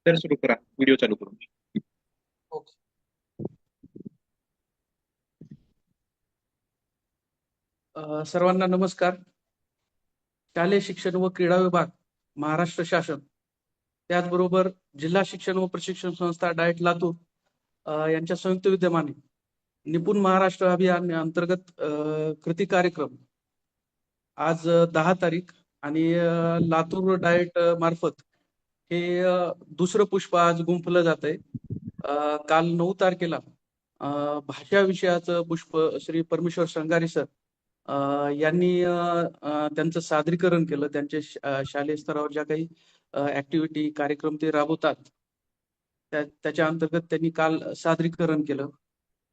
तर सुरू करा व्हिडिओ चालू करून. ओके. सर्वांना नमस्कार. शालेय शिक्षण व क्रीडा विभाग, महाराष्ट्र शासन, त्याचबरोबर जिल्हा शिक्षण व प्रशिक्षण संस्था डाएट लातूर यांच्या संयुक्त विद्यमाने निपुण महाराष्ट्र अभियान अंतर्गत कृती कार्यक्रम आज 10 तारीख आणि लातूर डाएट मार्फत हे दुसरं पुष्प आज गुंफलं जात आहे. काल 9 तारखेला भाषा विषयाचं पुष्प श्री परमेश्वर संगारे सर यांनी त्यांचं सादरीकरण केलं. त्यांचे शालेय स्तरावर ज्या काही ऍक्टिव्हिटी कार्यक्रम ते राबवतात त्याच्या अंतर्गत त्यांनी काल सादरीकरण केलं.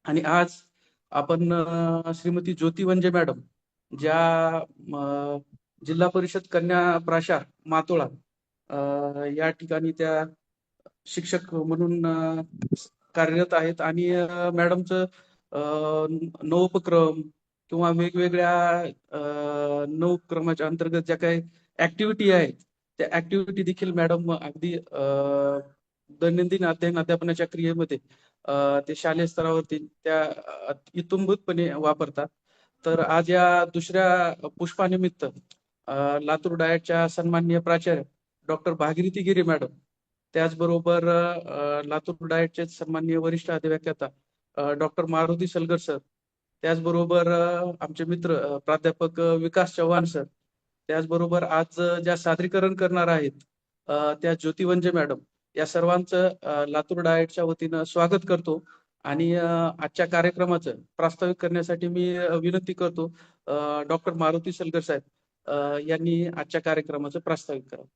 आणि आज आपण श्रीमती ज्योती वंजे मॅडम, ज्या जिल्हा परिषद कन्या प्राचार मातोळा या ठिकाणी त्या शिक्षक म्हणून कार्यरत आहेत. आणि मॅडमचं नवोपक्रम किंवा वेगवेगळ्या नवोपक्रमाच्या अंतर्गत ज्या काही ऍक्टिव्हिटी आहेत त्या ऍक्टिव्हिटी देखील मॅडम अगदी दैनंदिन अध्यापनाच्या क्रियेमध्ये ते शालेय स्तरावरती त्या इत्थंभूतपणे वापरतात. तर आज या दुसऱ्या पुष्पानिमित्त लातूर डाएटच्या सन्माननीय प्राचार्य डॉक्टर भागीरथी गिरे मॅडम, त्याचबरोबर लातूर डाएटचे सन्माननीय वरिष्ठ अधिव्याख्याता डॉक्टर मारुती सलगर सर, त्याचबरोबर आमचे मित्र प्राध्यापक विकास चव्हाण सर, त्याचबरोबर आज ज्या सादरीकरण करणार आहेत त्या ज्योती वंजे मॅडम, या सर्वांचं लातूर डाएटच्या वतीनं स्वागत करतो. आणि आजच्या कार्यक्रमाचं प्रास्ताविक करण्यासाठी मी विनंती करतो डॉक्टर मारुती सलगर साहेब यांनी आजच्या कार्यक्रमाचं प्रास्ताविक करावं.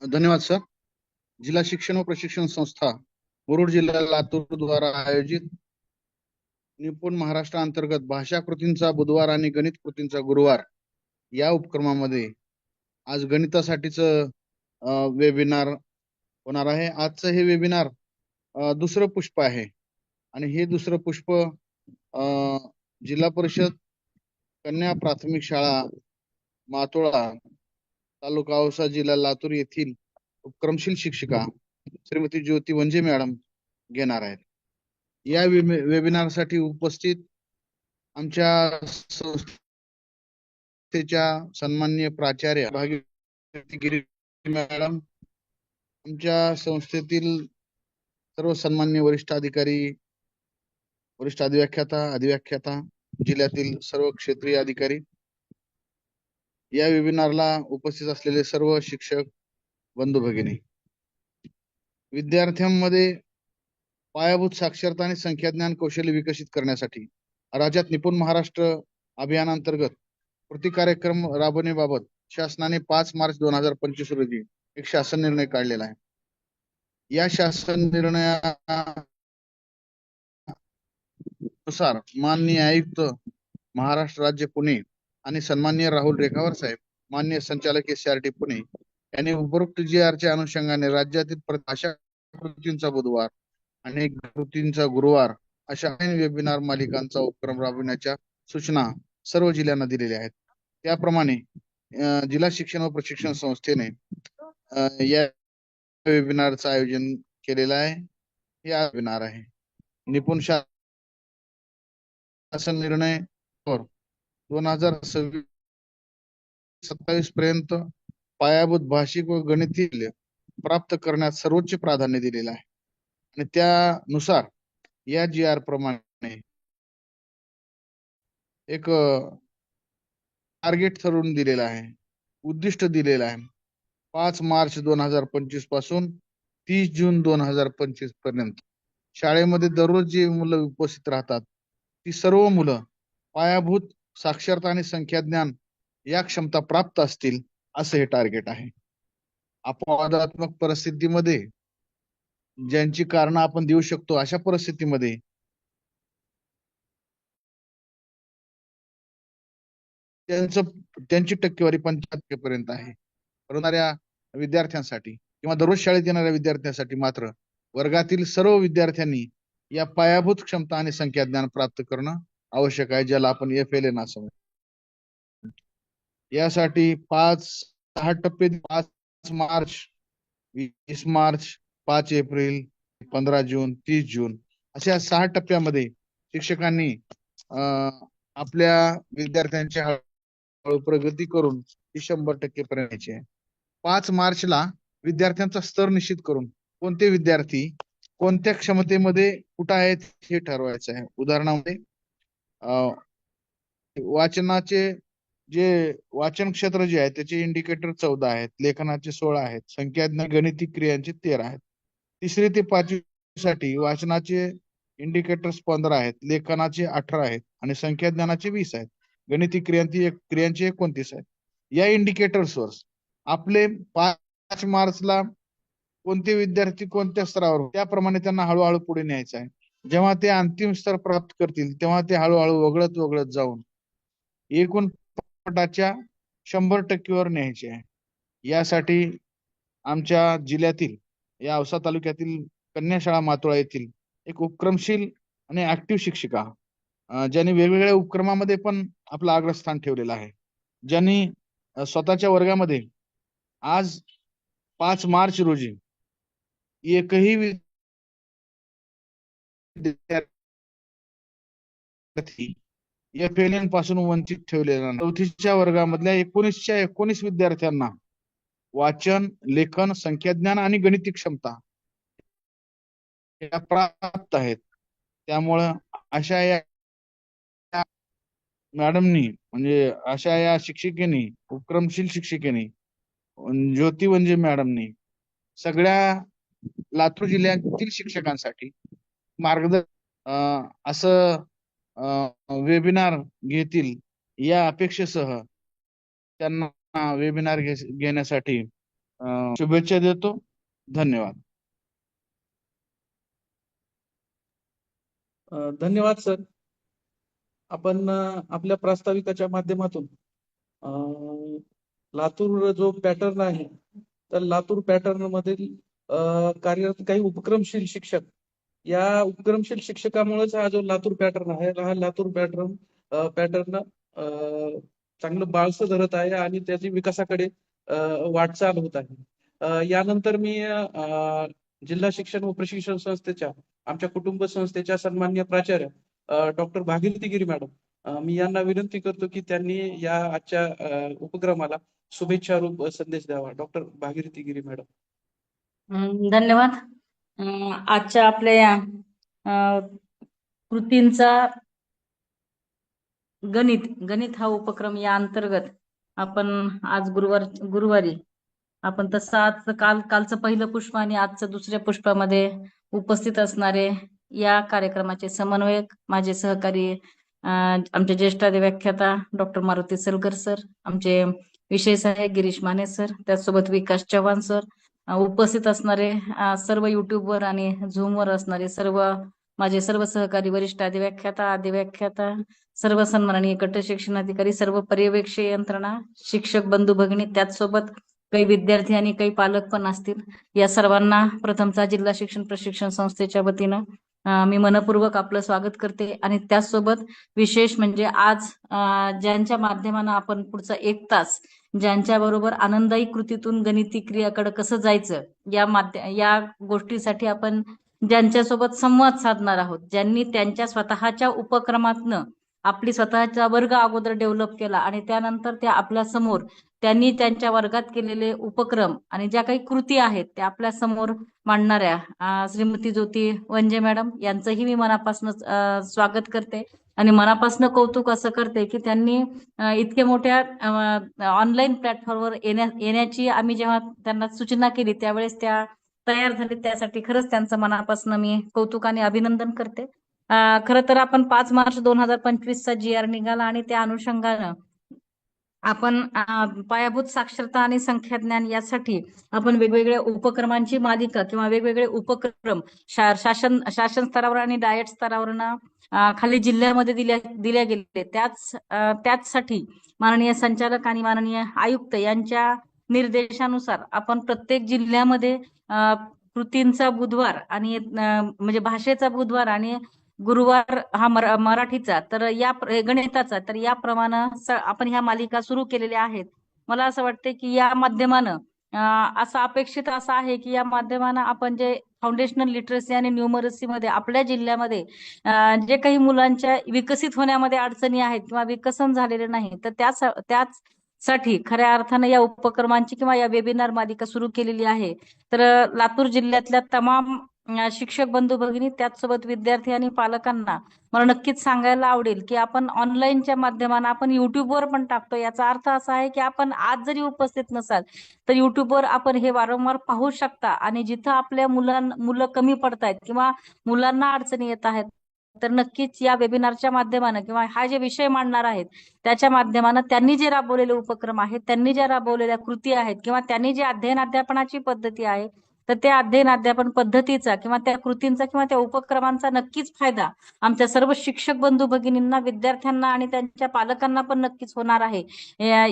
धन्यवाद सर. जिल्हा शिक्षण व प्रशिक्षण संस्था मुरुड जिल्हा लातूर द्वारा आयोजित निपुण महाराष्ट्र अंतर्गत भाषा कृतींचा बुधवार आणि गणित कृतींचा गुरुवार या उपक्रमामध्ये आज गणितासाठीच वेबिनार होणार आहे. आजचं हे वेबिनार दुसरं पुष्प आहे आणि हे दुसरं पुष्प जिल्हा परिषद कन्या प्राथमिक शाळा मातोळा तालुका औसा जिल्हा लातूर येथील उपक्रमशील शिक्षिका श्रीमती ज्योती वंजे मॅडम घेणार आहेत. या वेबिनारसाठी उपस्थित आमच्या संस्थेच्या सन्माननीय प्राचार्य भागीरथी गिरे मॅडम, आमच्या संस्थेतील सर्व सन्माननीय वरिष्ठ अधिकारी, वरिष्ठ अधिव्याख्याता, जिल्ह्यातील सर्व क्षेत्रीय अधिकारी, या वेबिनारला उपस्थित असलेले सर्व शिक्षक बंधू भगिनी, विद्यार्थ्यांमध्ये पायाभूत साक्षरता आणि संख्याज्ञान कौशल्य विकसित करण्यासाठी राज्यात निपुण महाराष्ट्र अभियानांतर्गत कृती कार्यक्रम राबवण्याबाबत शासनाने 5 मार्च 2025 रोजी एक शासन निर्णय काढलेला आहे. या शासन निर्णयानुसार माननीय आयुक्त महाराष्ट्र राज्य पुणे आणि सन्माननीय राहुल रेखावर साहेब, माननीय संचालक SRT पुणे यांनी उपरोक्त GRच्या अनुषंगाने राज्यातील भाषा कृतींचा बुधवार आणि कृतींचा गुरुवार अशा वेबिनार मालिकांचा उपक्रम राबविण्याच्या सूचना सर्व जिल्ह्यांना दिलेल्या आहेत. त्याप्रमाणे जिल्हा शिक्षण व प्रशिक्षण संस्थेने या वेबिनारचं आयोजन केलेलं आहे. हे वेबिनार आहे निपुण शासन निर्णय 2027 पर्यंत पायाभूत भाषिक व गणितीय प्राप्त करण्यात सर्वोच्च प्राधान्य दिलेलं आहे. आणि त्यानुसार या GR प्रमाणे एक टार्गेट ठरवून दिलेलं आहे, उद्दिष्ट दिलेलं आहे. 5 मार्च 2025 पासून 30 जून 2025 पर्यंत शाळेमध्ये दररोज जी मुलं उपस्थित राहतात ती सर्व मुलं पायाभूत साक्षरता आणि संख्याज्ञान या क्षमता प्राप्त असतील असं हे टार्गेट आहे. अपवादात्मक परिस्थितीमध्ये ज्यांची कारण आपण देऊ शकतो अशा परिस्थितीमध्ये त्यांची टक्केवारी 75% पर्यंत आहे. येणाऱ्या विद्यार्थ्यांसाठी किंवा दररोज शाळेत येणाऱ्या विद्यार्थ्यांसाठी मात्र वर्गातील सर्व विद्यार्थ्यांनी या पायाभूत क्षमता आणि संख्याज्ञान प्राप्त करणं आवश्यक आहे, ज्याला आपण FLN असं म्हणतो. यासाठी 5 6 टप्पे 5 मार्च, 20 मार्च, 5 एप्रिल, 15 जून, 30 जून अशा 6 टप्प्यामध्ये शिक्षकांनी आपल्या विद्यार्थ्यांची हळूहळू प्रगती करून ती 100% पर्यंत न्यायची आहे. 5 मार्चला विद्यार्थ्यांचा स्तर निश्चित करून कोणते विद्यार्थी कोणत्या क्षमतेमध्ये कुठं आहेत हे ठरवायचं आहे. उदाहरणामध्ये वाचनाचे जे वाचन क्षेत्र जे आहे त्याचे इंडिकेटर 14 आहेत, लेखनाचे 16 आहेत, संख्याज्ञान गणिती क्रियांचे 13 आहेत. 3री ते 5वी साठी वाचनाचे इंडिकेटर्स 15 आहेत, लेखनाचे 18 आहेत आणि संख्याज्ञानाचे 20 आहेत, गणिती क्रियांचे 29 आहेत. या इंडिकेटर्सवर आपले 5 मार्चला कोणते विद्यार्थी कोणत्या स्तरावर त्याप्रमाणे त्यांना हळूहळू पुढे न्यायचं आहे. जेव्हा ते अंतिम स्तर प्राप्त करतील तेव्हा ते हळूहळू वगळत वगळत जाऊन एकूण पटाच्या 100%वर न्यायचे आहे. यासाठी आमच्या जिल्ह्यातील या औसा तालुक्यातील कन्याशाळा मातोळा येथील एक उपक्रमशील आणि ऍक्टिव्ह शिक्षिका ज्यांनी वेगवेगळ्या उपक्रमामध्ये पण आपलं अग्रस्थान ठेवलेलं आहे, ज्यांनी स्वतःच्या वर्गामध्ये आज 5 मार्च रोजी एकही विद्यार्थी FLN पासून वंचित ठेवलेला नाही. 4थीच्या वर्गामधल्या 19 विद्यार्थ्यांना वाचन, लेखन, संख्याज्ञान आणि गणिती क्षमता या प्राप्त आहेत. त्यामुळं अशा या मॅडमनी म्हणजे अशा या शिक्षिकेनी, उपक्रमशील शिक्षिकेनी ज्योती वंजे मॅडमनी सगळ्या लातूर जिल्ह्यातील शिक्षकांसाठी मार्गदर्शन असं वेबिनार घेतील या अपेक्षेसह त्यांना वेबिनार घेण्यासाठी शुभेच्छा देतो. धन्यवाद. धन्यवाद सर. आपण आपल्या प्रास्ताविकाच्या माध्यमातून लातूर जो पॅटर्न आहे तर लातूर पॅटर्न मधील कार्यरत काही उपक्रमशील शिक्षक, या उपक्रमशील शिक्षकामुळेच हा जो लातूर पॅटर्न आहे हा लातूर पॅटर्न चांगलं बाळसं धरत आहे आणि त्याची विकासाकडे वाटचाल होत आहे. यानंतर मी जिल्हा शिक्षण व प्रशिक्षण संस्थेच्या आमच्या कुटुंब संस्थेच्या सन्माननीय प्राचार्य डॉक्टर भागीरथी गिरी मॅडम, मी यांना विनंती करतो की त्यांनी या आजच्या उपक्रमाला शुभेच्छा रूप संदेश द्यावा. डॉक्टर भागीरथी गिरी मॅडम. धन्यवाद. आजच्या आपल्या या कृतींचा गणित हा उपक्रम या अंतर्गत आपण आज गुरुवारी आपण तसं आज कालचं पहिलं पुष्प आणि आजचं दुसऱ्या पुष्पामध्ये उपस्थित असणारे या कार्यक्रमाचे समन्वयक माझे सहकारी आमचे ज्येष्ठ व्याख्याता डॉक्टर मारुती सलगर सर, आमचे विषय सहाय्यक गिरीश माने सर, त्याचसोबत विकास चव्हाण सर, उपस्थित असणारे सर्व युट्यूबवर आणि झूमवर असणारे माझे सर्व सहकारी वरिष्ठ व्याख्याता सर्व सन्माननीय कट्टर शिक्षणाधिकारी, सर्व पर्यवेक्षक यंत्रणा, शिक्षक बंधू भगिनी, त्याचसोबत काही विद्यार्थी आणि काही पालक पण असतील. या सर्वांना प्रथमचा जिल्हा शिक्षण प्रशिक्षण संस्थेच्या वतीनं मी मनपूर्वक आपलं स्वागत करते. आणि त्याचसोबत विशेष म्हणजे आज ज्यांच्या माध्यमानं आपण पुढचा 1 तास ज्यांच्या बरोबर आनंददायी कृतीतून गणिती क्रियाकडे कसं जायचं या गोष्टीसाठी आपण ज्यांच्यासोबत संवाद साधणार आहोत, ज्यांनी त्यांच्या स्वतःच्या उपक्रमातनं आपली स्वतःचा वर्ग अगोदर डेव्हलप केला आणि त्यानंतर त्या आपल्या समोर त्यांनी त्यांच्या वर्गात केलेले उपक्रम आणि ज्या काही कृती आहेत त्या आपल्या समोर मांडणाऱ्या श्रीमती ज्योती वंजे मॅडम यांचंही मी मनापासून स्वागत करते आणि मनापासून कौतुक असं करते की त्यांनी इतक्या मोठ्या ऑनलाईन प्लॅटफॉर्मवर येण्याची आम्ही जेव्हा त्यांना सूचना केली त्यावेळेस त्या तयार झाले. त्यासाठी खरंच त्यांचं मनापासून मी कौतुक आणि अभिनंदन करते. खरं तर आपण 5 मार्च 2025 GR निघाला आणि त्या अनुषंगानं आपण पायाभूत साक्षरता आणि संख्याज्ञान यासाठी आपण वेगवेगळ्या उपक्रमांची मालिका किंवा वेगवेगळे उपक्रम शासन स्तरावर आणि डायट स्तरावरनं खाली जिल्ह्यामध्ये दिल्या गेले. त्याचसाठी माननीय संचालक आणि माननीय आयुक्त यांच्या निर्देशानुसार आपण प्रत्येक जिल्ह्यामध्ये कृतींचा बुधवार आणि म्हणजे भाषेचा बुधवार आणि गुरुवार हा मराठीचा तर या गणिताचा तर याप्रमाणे आपण ह्या मालिका सुरू केलेल्या आहेत. मला असं वाटतं की या माध्यमानं असं अपेक्षित असं आहे की या माध्यमानं आपण जे फाउंडेशनल लिटरसी आणि न्यूमरसी मध्ये आपल्या जिल्ह्यामध्ये जे काही मुलांच्या विकसित होण्यामध्ये अडचणी आहेत किंवा विकसन झालेले नाही, तर त्याच साठी खऱ्या अर्थानं या उपक्रमांची किंवा या वेबिनार मालिका सुरू केलेली आहे. तर लातूर जिल्ह्यातल्या तमाम शिक्षक बंधू भगिनी त्याचसोबत विद्यार्थी आणि पालकांना मला नक्कीच सांगायला आवडेल की आपण ऑनलाईनच्या माध्यमानं आपण युट्यूबवर पण टाकतो. याचा अर्थ असा आहे की आपण आज जरी उपस्थित नसाल तर युट्यूबवर आपण हे वारंवार पाहू शकता आणि जिथं आपल्या मुलं कमी पडतायत किंवा मुलांना अडचणी येत आहेत तर नक्कीच या वेबिनारच्या माध्यमानं किंवा हा जे विषय मांडणार आहेत त्याच्या माध्यमानं त्यांनी जे राबवलेले उपक्रम आहेत, त्यांनी ज्या राबवलेल्या कृती आहेत किंवा त्यांनी जे अध्ययन अध्यापनाची पद्धती आहे तर त्या अध्ययन अध्यापन पद्धतीचा किंवा त्या कृतींचा किंवा त्या उपक्रमांचा नक्कीच फायदा आमच्या सर्व शिक्षक बंधू भगिनींना, विद्यार्थ्यांना आणि त्यांच्या पालकांना पण नक्कीच होणार आहे.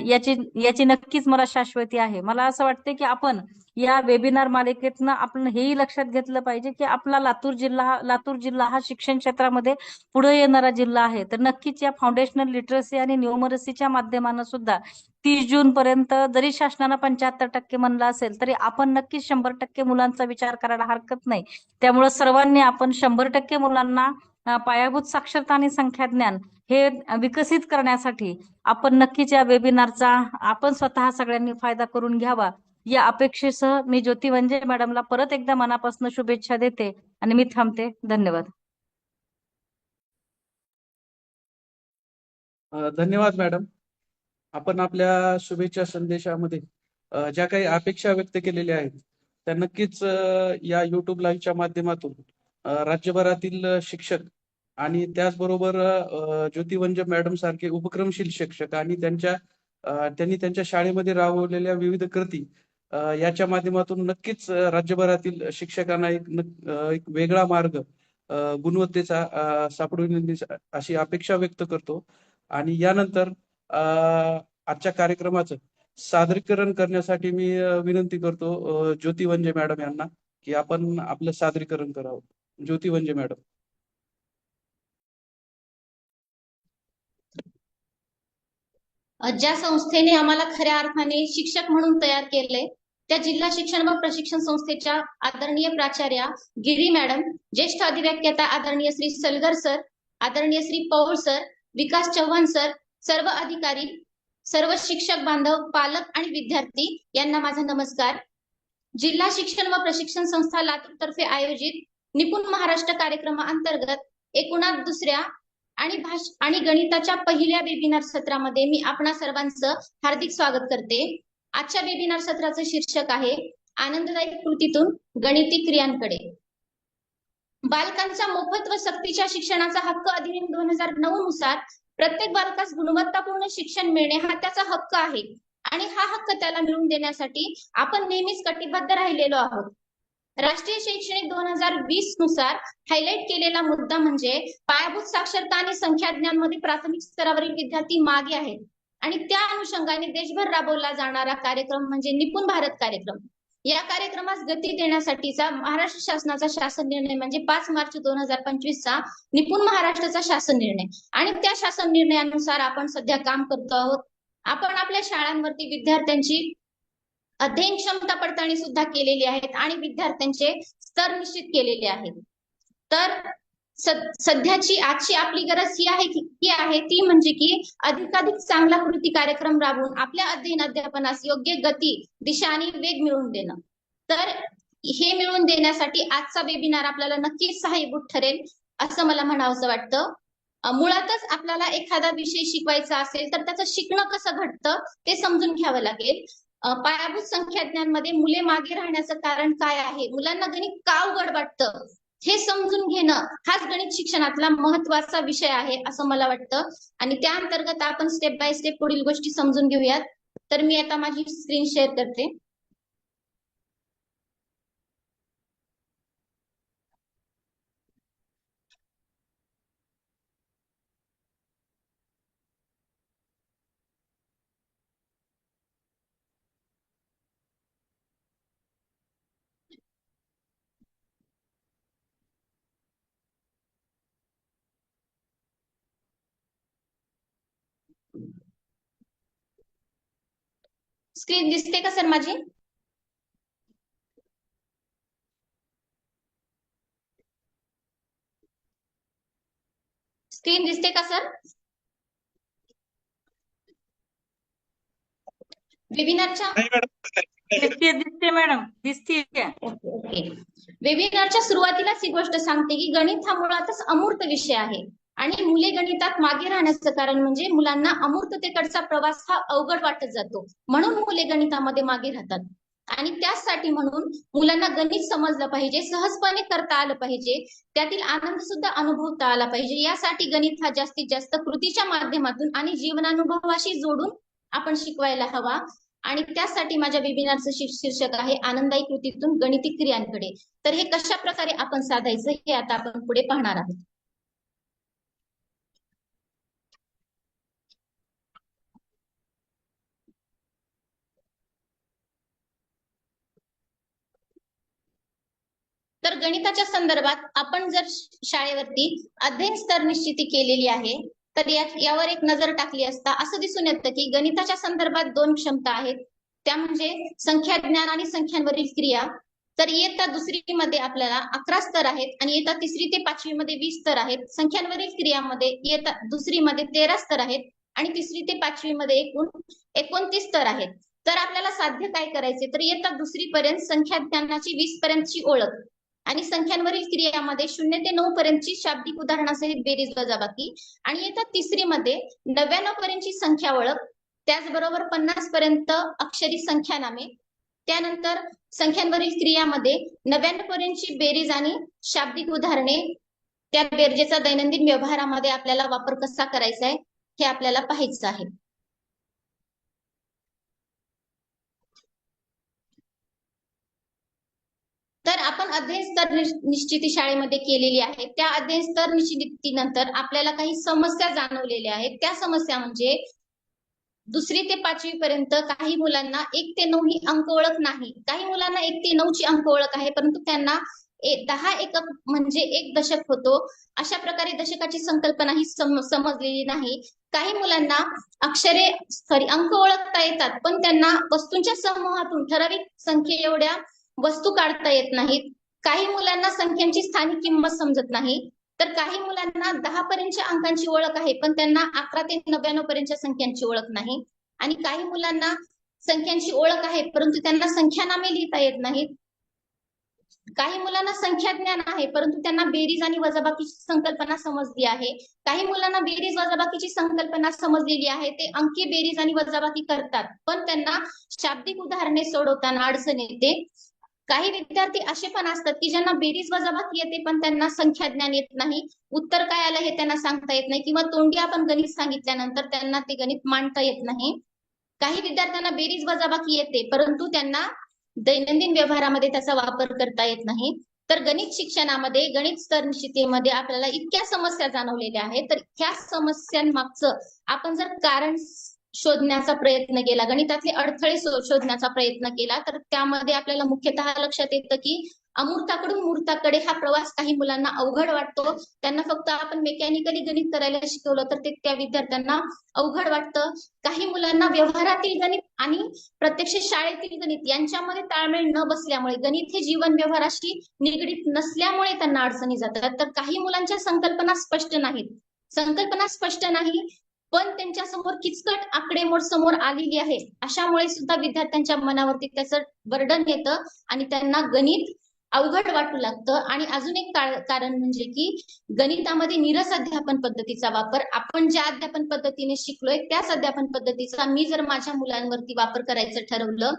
याची याची नक्कीच मला शाश्वती आहे. मला असं वाटते की आपण या वेबिनार मालिकेतनं आपण हेही लक्षात घेतलं पाहिजे की आपला लातूर जिल्हा हा शिक्षण क्षेत्रामध्ये पुढे येणारा जिल्हा आहे. तर नक्कीच या फाउंडेशनल लिटरसी आणि न्यूमरसीच्या माध्यमानं सुद्धा 30 जून पर्यंत जरी शासनानं 75% म्हणलं असेल तरी आपण नक्कीच 100% मुलांचा विचार करायला हरकत नाही. त्यामुळे सर्वांनी आपण 100% मुलांना पायाभूत साक्षरता आणि संख्याज्ञान हे विकसित करण्यासाठी आपण नक्कीच या वेबिनारचा आपण स्वतः सगळ्यांनी फायदा करून घ्यावा. या अपेक्षेसह मी ज्योती वंजे मॅडमला परत एकदा मनापासून शुभेच्छा देते आणि मी थांबते. धन्यवाद. धन्यवाद मॅडम. आपण आपल्या शुभेच्छा संदेशामध्ये ज्या काही अपेक्षा व्यक्त केलेल्या आहेत त्या नक्कीच या युट्यूब लाईव्हच्या माध्यमातून राज्यभरातील शिक्षक आणि त्याचबरोबर ज्योती वंजे मॅडम सारखे उपक्रमशील शिक्षक आणि त्यांनी त्यांच्या शाळेमध्ये राबवलेल्या विविध कृती याच्या माध्यमातून नक्कीच राज्यभरातील शिक्षकांना एक वेगळा मार्ग गुणवत्तेचा सापडून येईल अशी अपेक्षा व्यक्त करतो. आणि यानंतर आजच्या कार्यक्रमाचं सादरीकरण करण्यासाठी मी विनंती करतो ज्योती वंजे मॅडम यांना की आपण आपलं सादरीकरण करावं. ज्योती वंजे मॅडम. ज्या संस्थेने आम्हाला खऱ्या अर्थाने शिक्षक म्हणून तयार केले त्या जिल्हा शिक्षण व प्रशिक्षण संस्थेच्या आदरणीय प्राचार्या गिरी मॅडम, ज्येष्ठ अधिव्याख्याता आदरणीय श्री सलगर सर, आदरणीय श्री पौळ सर, विकास चव्हाण सर, सर्व अधिकारी, सर्व शिक्षक बांधव, पालक आणि विद्यार्थी यांना माझा नमस्कार. जिल्हा शिक्षण व प्रशिक्षण संस्था लातूर तर्फे आयोजित निपुण महाराष्ट्र कार्यक्रमाअंतर्गत 19 आणि गणिताच्या पहिल्या वेबिनार सत्रामध्ये मी आपणा सर्वांचं हार्दिक स्वागत करते. आजच्या वेबिनार सत्राचं शीर्षक आहे आनंददायक कृतीतून गणिती क्रियांकडे. बालकांचा मोफत व सक्तीच्या शिक्षणाचा हक्क अधिनियम 2009 नुसार प्रत्येक बालकास गुणवत्तापूर्ण शिक्षण मिळणे हा त्याचा हक्क आहे आणि हा हक्क त्याला मिळवून देण्यासाठी आपण नेहमीच कटिबद्ध राहिलेलो आहोत. राष्ट्रीय शैक्षणिक 2020 नुसार हायलाइट केलेला मुद्दा म्हणजे पायाभूत साक्षरता आणि संख्याज्ञानमध्ये प्राथमिक स्तरावरील विद्यार्थी मागे आहेत आणि त्या अनुषंगाने देशभर राबवला जाणारा कार्यक्रम म्हणजे निपुण भारत कार्यक्रम. या कार्यक्रमास गती देण्यासाठीचा महाराष्ट्र शासनाचा शासन निर्णय म्हणजे 5 मार्च 2025 चा निपुण महाराष्ट्राचा शासन निर्णय आणि त्या शासन निर्णयानुसार आपण सध्या काम करतो आहोत. आपण आपल्या शाळांवरती विद्यार्थ्यांची अध्ययन क्षमता पडताळणी सुद्धा केलेली आहेत आणि विद्यार्थ्यांचे स्तर निश्चित केलेले आहेत. तर सध्याची आजची आपली गरज ही आहे ती म्हणजे की अधिकाधिक चांगला कृती कार्यक्रम राबवून आपल्या अध्ययन अध्यापनास योग्य गती, दिशा आणि वेग मिळवून देणं. तर हे मिळवून देण्यासाठी आजचा वेबिनार आपल्याला नक्कीच सहाय्यभूत ठरेल असं मला म्हणावंसं वाटतं. मुळातच आपल्याला एखादा विषय शिकवायचा असेल तर त्याचं शिकणं कसं घडतं ते समजून घ्यावं लागेल. पायाभूत संख्याज्ञानमध्ये मुले मागे राहण्याचं कारण काय आहे, मुलांना गणित का अवघड वाटतं हे समजून घेणं हाच गणित शिक्षणातला महत्वाचा विषय आहे असं मला वाटतं आणि त्या अंतर्गत आपण स्टेप बाय स्टेप पुढील गोष्टी समजून घेऊयात. तर मी आता माझी स्क्रीन शेअर करते. स्क्रीन दिसते का सर माझी? स्क्रीन दिसते का सर? वेबिनारच्या दिसते मॅडम, दिसते. ओके. वेबिनारच्या सुरुवातीलाच ही गोष्ट सांगते की गणित हा मुळातच अमूर्त विषय आहे आणि मुले गणितात मागे राहण्याचं कारण म्हणजे मुलांना अमूर्ततेकडचा प्रवास हा अवघड वाटत जातो, म्हणून मुले गणितामध्ये मागे राहतात. आणि त्यासाठी म्हणून मुलांना गणित समजलं पाहिजे, सहजपणे करता आलं पाहिजे, त्यातील आनंद सुद्धा अनुभवता आला पाहिजे. यासाठी गणित हा जास्तीत जास्त कृतीच्या माध्यमातून आणि जीवनानुभवाशी जोडून आपण शिकवायला हवा. आणि त्यासाठी माझ्या वेबिनारचं शीर्षक आहे आनंदायी कृतीतून गणिती क्रियांकडे. तर हे कशा प्रकारे आपण साधायचं हे आता आपण पुढे पाहणार आहोत. तर गणिताच्या संदर्भात आपण जर शाळेवरती अध्ययन स्तर निश्चिती केलेली आहे तर यावर एक नजर टाकली असता असं दिसून येतं की गणिताच्या संदर्भात 2 क्षमता आहेत, त्या म्हणजे संख्या ज्ञान आणि संख्यांवरील क्रिया. तर इयत्ता दुसरीमध्ये आपल्याला 11 स्तर आहेत आणि इयत्ता 3री ते 5वी मध्ये 20 स्तर आहेत. संख्यांवरील क्रियामध्ये इयत्ता दुसरीमध्ये 13 स्तर आहेत आणि 3री ते 5वी मध्ये एकूण 29 स्तर आहेत. तर आपल्याला साध्य काय करायचे, तर इयत्ता दुसरी पर्यंत संख्या ज्ञानाची 20 पर्यंतची ओळख आणि संख्यांवरील क्रियामध्ये 0 ते 9 पर्यंतची शाब्दिक उदाहरणासहित बेरीज वजाबाकी आणि येतात 3री मध्ये 99 पर्यंतची संख्या ओळख, त्याचबरोबर 50 पर्यंत अक्षरी संख्या नामे, त्यानंतर संख्यांवरील क्रियामध्ये 99 पर्यंतची बेरीज आणि शाब्दिक उदाहरणे, त्या बेरजेचा दैनंदिन व्यवहारामध्ये आपल्याला वापर कसा करायचा आहे हे आपल्याला पाहायचं आहे. तर आपण अध्ययन स्तर निश्चिती शाळेमध्ये केलेली आहे. त्या अध्ययन स्तर निश्चितीनंतर आपल्याला काही समस्या जाणवलेल्या आहेत. त्या समस्या म्हणजे 2री ते 5वी पर्यंत काही मुलांना 1 ते 9 ही अंक ओळख नाही, काही मुलांना 1 ते 9 ची अंक ओळख आहे, परंतु त्यांना 10 एकक म्हणजे 1 दशक होतो अशा प्रकारे दशकाची संकल्पना ही समजलेली नाही. काही मुलांना अंक ओळखता येतात पण त्यांना वस्तूंच्या समूहातून ठराविक संख्ये एवढ्या वस्तू काढता येत नाहीत. काही मुलांना संख्यांची स्थानिक किंमत समजत नाही, तर काही मुलांना 10 पर्यंतच्या अंकांची ओळख आहे पण त्यांना 11 ते 99 पर्यंतच्या संख्यांची ओळख नाही. आणि काही मुलांना संख्यांची ओळख आहे परंतु त्यांना संख्या नामे लिहिता येत नाहीत. काही मुलांना संख्या ज्ञान आहे परंतु त्यांना बेरीज आणि वजाबाकीची संकल्पना समजली आहे. काही मुलांना बेरीज वजाबाकीची संकल्पना समजलेली आहे, ते अंकी बेरीज आणि वजाबाकी करतात पण त्यांना शाब्दिक उदाहरणे सोडवताना अडचण येते. काही विद्यार्थी असे पण असतात की ज्यांना बेरीज वजाबाकी येते पण त्यांना संख्या ज्ञान येत नाही, उत्तर काय आलं हे त्यांना सांगता येत नाही किंवा तोंडी आपण गणित सांगितल्यानंतर त्यांना ते गणित मांडता येत नाही. काही विद्यार्थ्यांना बेरीज वजाबाकी येते परंतु त्यांना दैनंदिन व्यवहारामध्ये त्याचा वापर करता येत नाही. तर गणित शिक्षणामध्ये गणित स्तर निश्चितीमध्ये आपल्याला इतक्या समस्या जाणवलेल्या आहेत, तर ह्या समस्यांमागचं आपण जर कारण शोधण्याचा प्रयत्न केला, गणितातले अडथळे शोधण्याचा प्रयत्न केला, तर त्यामध्ये आपल्याला मुख्यतः लक्षात येतं की अमूर्ताकडून मूर्ताकडे हा प्रवास काही मुलांना अवघड वाटतो. त्यांना फक्त आपण मेकॅनिकली गणित करायला शिकवलं तर ते त्या विद्यार्थ्यांना अवघड वाटतं. काही मुलांना व्यवहारातील गणित आणि प्रत्यक्ष शाळेतील गणित यांच्यामध्ये ताळमेळ न बसल्यामुळे, गणित हे जीवन व्यवहाराशी निगडीत नसल्यामुळे त्यांना अडचणी जातात. तर काही मुलांच्या संकल्पना स्पष्ट नाहीत, पण त्यांच्या समोर किचकट आकडेमोड समोर आलेली आहे, अशामुळे सुद्धा विद्यार्थ्यांच्या मनावरती त्याचं बर्डन येतं आणि त्यांना गणित अवघड वाटू लागतं. आणि अजून एक कारण म्हणजे की गणितामध्ये नीरस अध्यापन पद्धतीचा वापर, आपण ज्या अध्यापन पद्धतीने शिकलोय त्याच अध्यापन पद्धतीचा मी जर माझ्या मुलांवरती वापर करायचं ठरवलं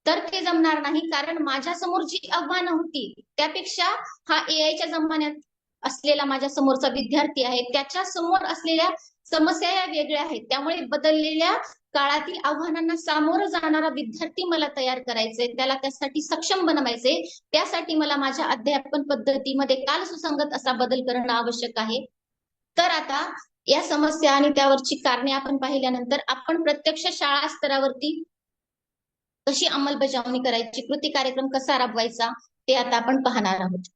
तर ते जमणार नाही, कारण माझ्या समोर जी आव्हानं होती त्यापेक्षा हा AI च्या जमान्यात असलेला माझ्या समोरचा विद्यार्थी आहे, त्याच्या समोर असलेल्या समस्या या वेगळ्या आहेत. त्यामुळे बदललेल्या काळातील आव्हानांना सामोरं जाणारा विद्यार्थी मला तयार करायचंय, त्याला त्यासाठी सक्षम बनवायचंय. त्यासाठी मला माझ्या अध्यापन पद्धतीमध्ये काल सुसंगत असा बदल करणं आवश्यक आहे. तर आता या समस्या आणि त्यावरची कारणे आपण पाहिल्यानंतर आपण प्रत्यक्ष शाळा स्तरावरती कशी अंमलबजावणी करायची, कृती कार्यक्रम कसा राबवायचा ते आता आपण पाहणार आहोत.